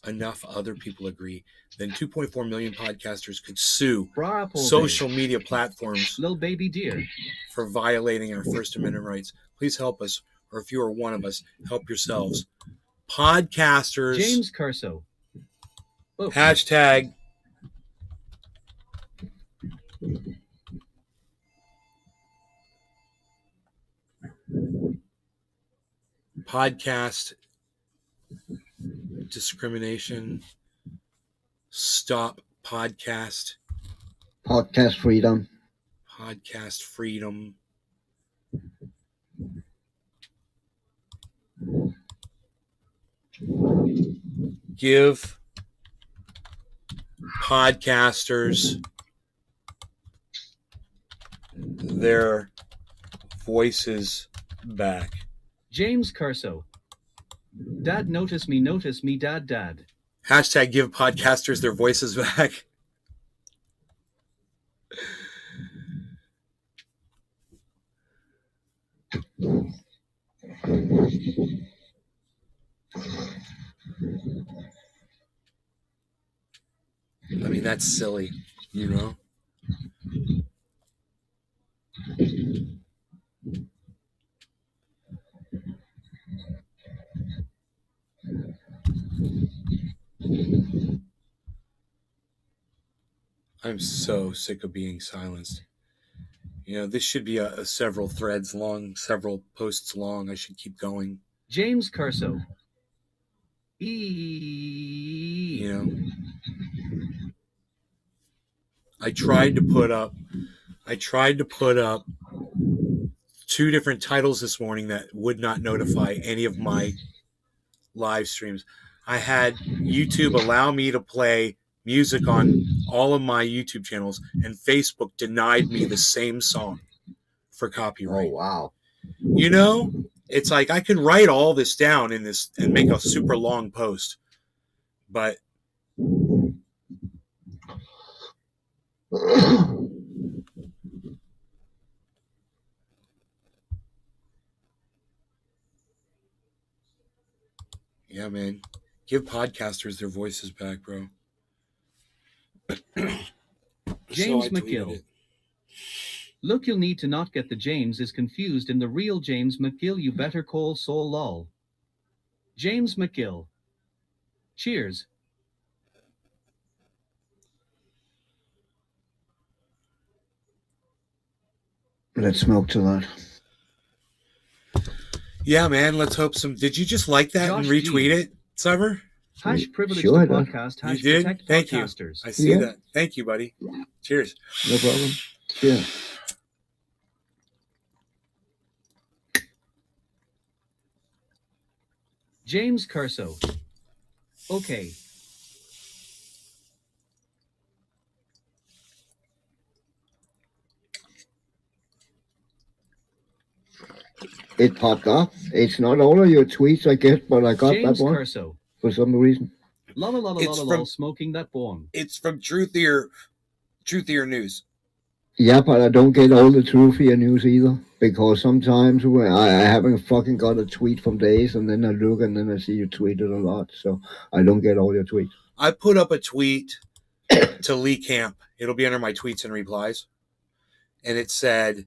enough other people agree, then 2.4 million podcasters could sue social media platforms, Little baby deer. for violating our First Amendment rights. Please help us, or if you are one of us, help yourselves. Podcasters. James Curso. Oh. Hashtag podcast discrimination. Stop podcast. Podcast freedom. Podcast freedom. Give podcasters their voices back. James Curso. Dad, notice me, dad. Hashtag give podcasters their voices back. I mean, that's silly, you know? I'm so sick of being silenced. You know, this should be a several threads long, several posts long. I should keep going. James Curso. You know, I tried to put up 2 different titles this morning that would not notify any of my live streams. I had YouTube allow me to play music on all of my YouTube channels, and Facebook denied me the same song for copyright. Oh wow. You know, it's like I could write all this down in this and make a super long post, but yeah, man, give podcasters their voices back, bro. James So I tweeted McGill. it. Look, you'll need to not get the James is confused in the real James McGill. You better call Saul lol. James McGill. Cheers. Let's smoke to that. Yeah, man, let's hope some. Did you just like that and Josh retweet G. it, Sever? Hash privilege Sure, I to did. podcast. You Hash did? protect Thank you. podcasters. I see Yeah. that. Thank you, buddy. Cheers. No problem. Yeah. James Curso. Okay. It popped up. It's not all of your tweets I get, but I got James that one Curso. for some reason. Lol, lol, It's lol, from- lol, smoking that bong. It's from Truthier News. Yeah, but I don't get all the truthier news either. Because sometimes when I haven't fucking got a tweet from days, and then I look and then I see you tweeted a lot. So I don't get all your tweets. I put up a tweet to Lee Camp. It'll be under my tweets and replies. And it said,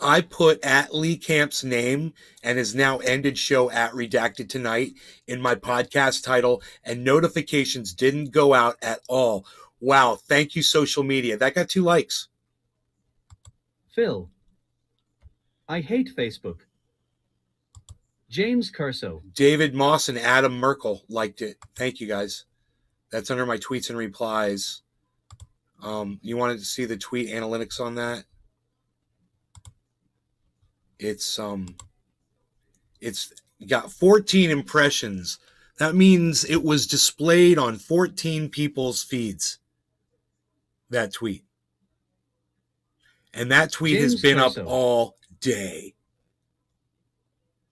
I put at Lee Camp's name and his now ended show at Redacted Tonight in my podcast title, and notifications didn't go out at all. Wow, thank you, social media. That got 2 likes. Phil. I hate Facebook. James Curso. David Moss and Adam Merkel liked it. Thank you, guys. That's under my tweets and replies. You wanted to see the tweet analytics on that? It's got 14 impressions. That means it was displayed on 14 people's feeds. That tweet. And that tweet has been up all day.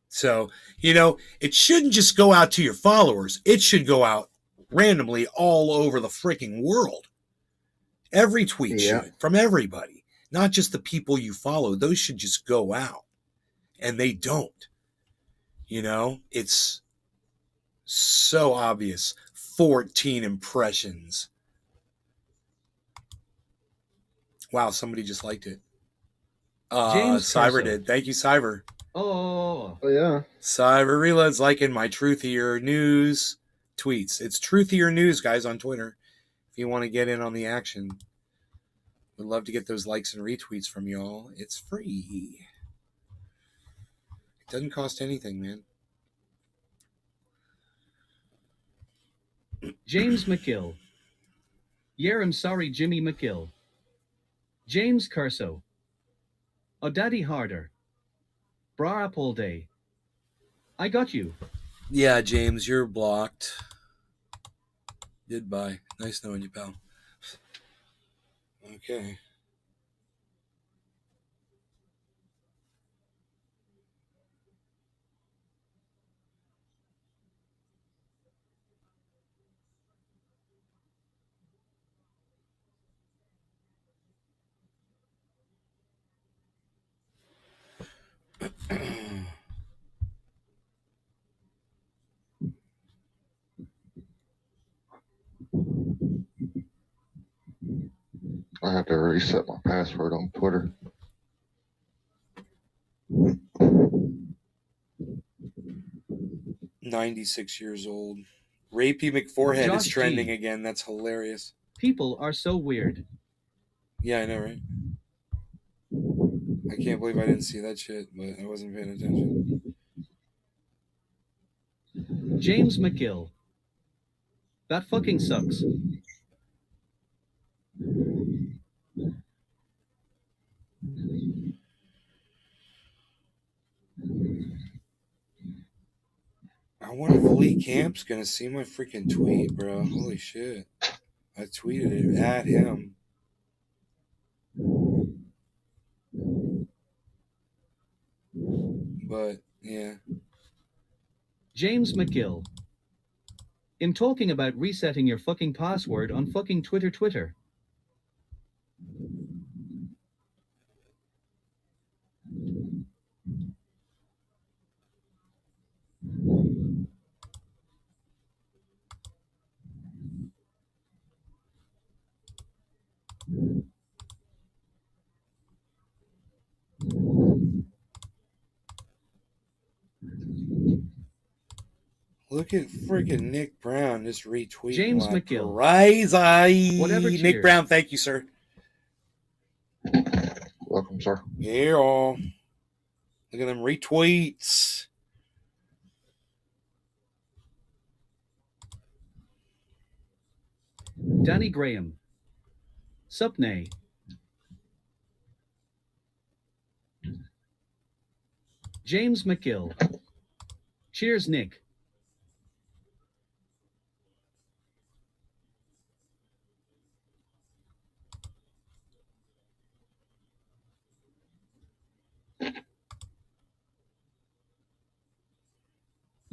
So, it shouldn't just go out to your followers. It should go out randomly all over the freaking world. Every tweet should, from everybody. Not just the people you follow. Those should just go out. And they don't. It's so obvious. 14 impressions. Wow, somebody just liked it. James Cyber Curso. did. Thank you, Cyber. Oh, yeah. Cyber Reload's liking my Truthier News tweets. It's Truthier News, guys, on Twitter. If you want to get in on the action. Would love to get those likes and retweets from y'all. It's free. It doesn't cost anything, man. James McGill. Yeah, I'm sorry, Jimmy McGill. James Curso. Oh, Daddy Harder. Bra up all day. I got you. Yeah, James, you're blocked. Goodbye. Nice knowing you, pal. Okay. I have to reset my password on Twitter. "96 years old. Rapey McForehead Josh is trending G. again. That's hilarious. People are so weird. Yeah, I know, right? I can't believe I didn't see that shit, but I wasn't paying attention. James McGill. That fucking sucks. I wonder if Lee Camp's gonna see my freaking tweet, bro. Holy shit. I tweeted it at him. But, yeah. James McGill. I'm talking about resetting your fucking password on fucking Twitter. Look at freaking Nick Brown just retweeting. James like McGill. Crazy. Whatever, Nick cheers. Brown, thank you, sir. Welcome, sir. Yeah. Look at them retweets. Danny Graham. Supney. James McGill. Cheers, Nick.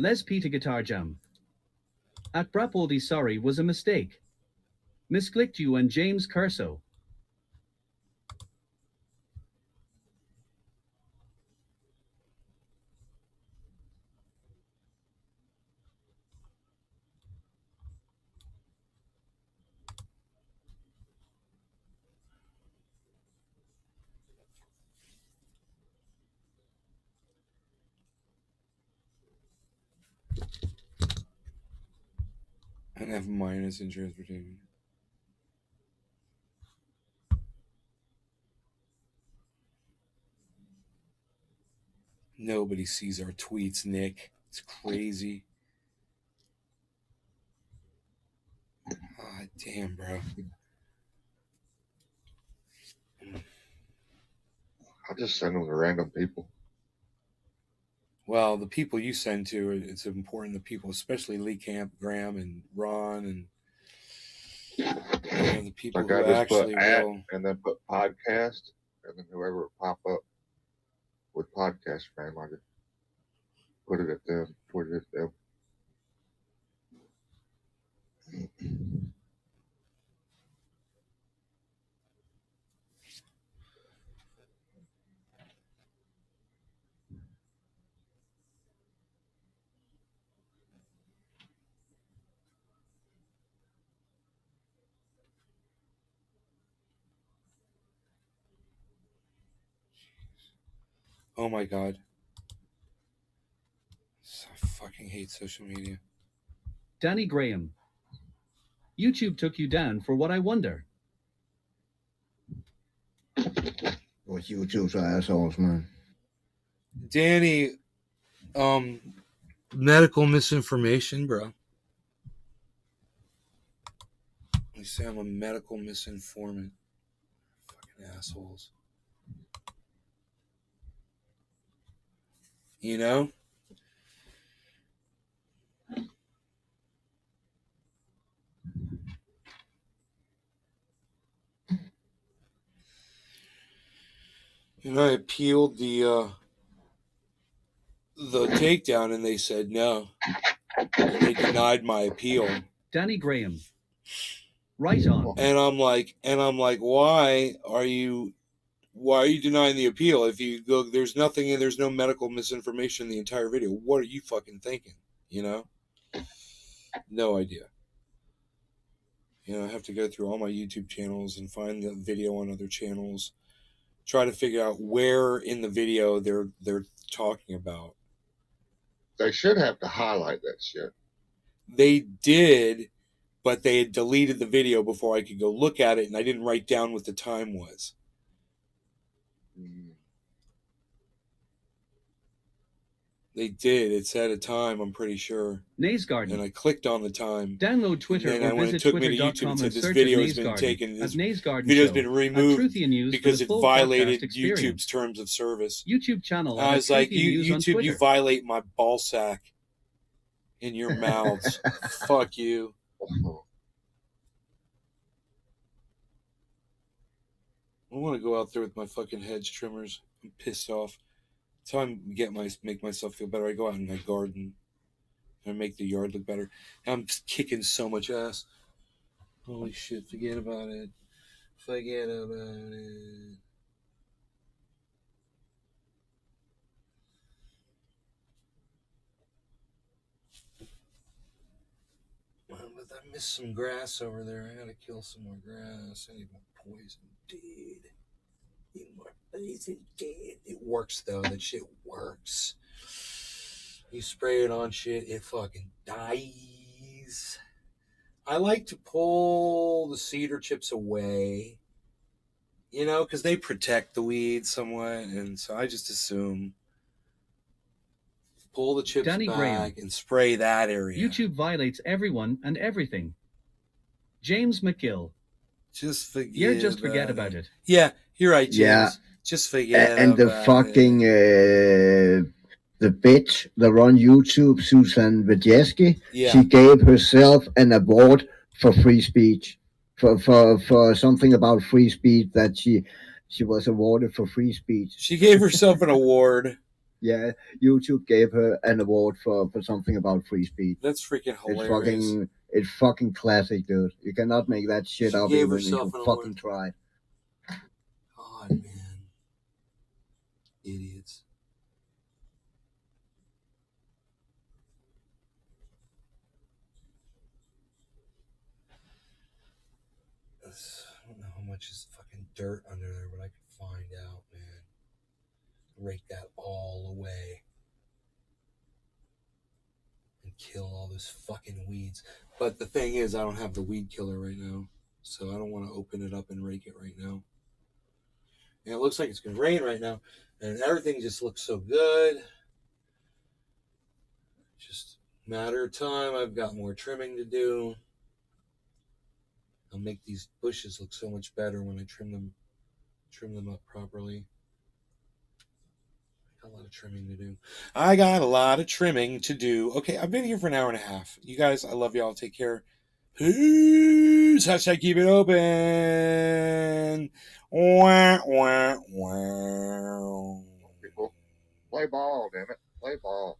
Les Peter Guitar Jam. At Brapoldi sorry was a mistake. Misclicked you and James Curso. And have minus in transportation. Nobody sees our tweets, Nick. It's crazy. Ah, damn, bro. I just send them to random people. Well, the people you send to, it's important the people, especially Lee Camp, Graham, and Ron, and the people Like who I just actually put at will. and then put podcast, and then whoever would pop up with podcast name, I just put it at them, Oh my God. I fucking hate social media. Danny Graham. YouTube took you down for what I wonder. Well, YouTube's assholes, man. Danny, medical misinformation, bro. They say I'm a medical misinformant. Fucking assholes. You know? And I appealed the takedown, and they said no. And they denied my appeal. Danny Graham. Right on. And I'm like, why are you denying the appeal? If you go, there's no medical misinformation in the entire video. What are you fucking thinking? You know? No idea. You know, I have to go through all my YouTube channels and find the video on other channels. Try to figure out where in the video they're talking about. They should have to highlight that shit. They did, but they had deleted the video before I could go look at it, and I didn't write down what the time was. They did. It said a time, I'm pretty sure. Naze Garden. And I clicked on the time. Download Twitter and then or when visit it took me to YouTube, twitter.com it said and this search video at has been Naze Garden. taken. This Naze Garden video has Show. been At removed Truthian News for because the it full violated podcast experience. YouTube's terms of service. YouTube channel. I was like, News on YouTube, Twitter. you violate my ball sack in your mouths. Fuck you. I want to go out there with my fucking hedge trimmers. I'm pissed off. That's how I make myself feel better. I go out in my garden and make the yard look better. I'm kicking so much ass. Holy shit, forget about it. Forget about it. Well, but I missed some grass over there. I gotta kill some more grass. I need more poison, dude. Need more poison, dude. It works though. That shit works. You spray it on shit, it fucking dies. I like to pull the cedar chips away, you know, because they protect the weeds somewhat, and so I just assume pull the chips Danny back Graham. and spray that area. YouTube violates everyone and everything. James McGill. Just forget. Yeah, just forget about it. Yeah, you're right, James. Yeah. Just forget And the about fucking the bitch that run YouTube, Susan Wojcicki, Yeah. she gave herself an award for free speech, for something about free speech, that she was awarded for free speech. She gave herself an award. Yeah, YouTube gave her an award for something about free speech. That's freaking hilarious. It's fucking classic, dude. You cannot make that shit She up gave even if herself you an fucking award. try. God, man. Idiots. I don't know how much is fucking dirt under there, but I could find out, man. Rake that all away. And kill all this fucking weeds. But the thing is, I don't have the weed killer right now. So I don't want to open it up and rake it right now. And it looks like it's going to rain right now. And everything just looks so good. Just a matter of time. I've got more trimming to do. I'll make these bushes look so much better when I trim them up properly. I got a lot of trimming to do. I got a lot of trimming to do. Okay, I've been here for an hour and a half. You guys, I love y'all. Take care. Peace. Hashtag keep it open. Wah, wah, wah. People, play ball, damn it. Play ball.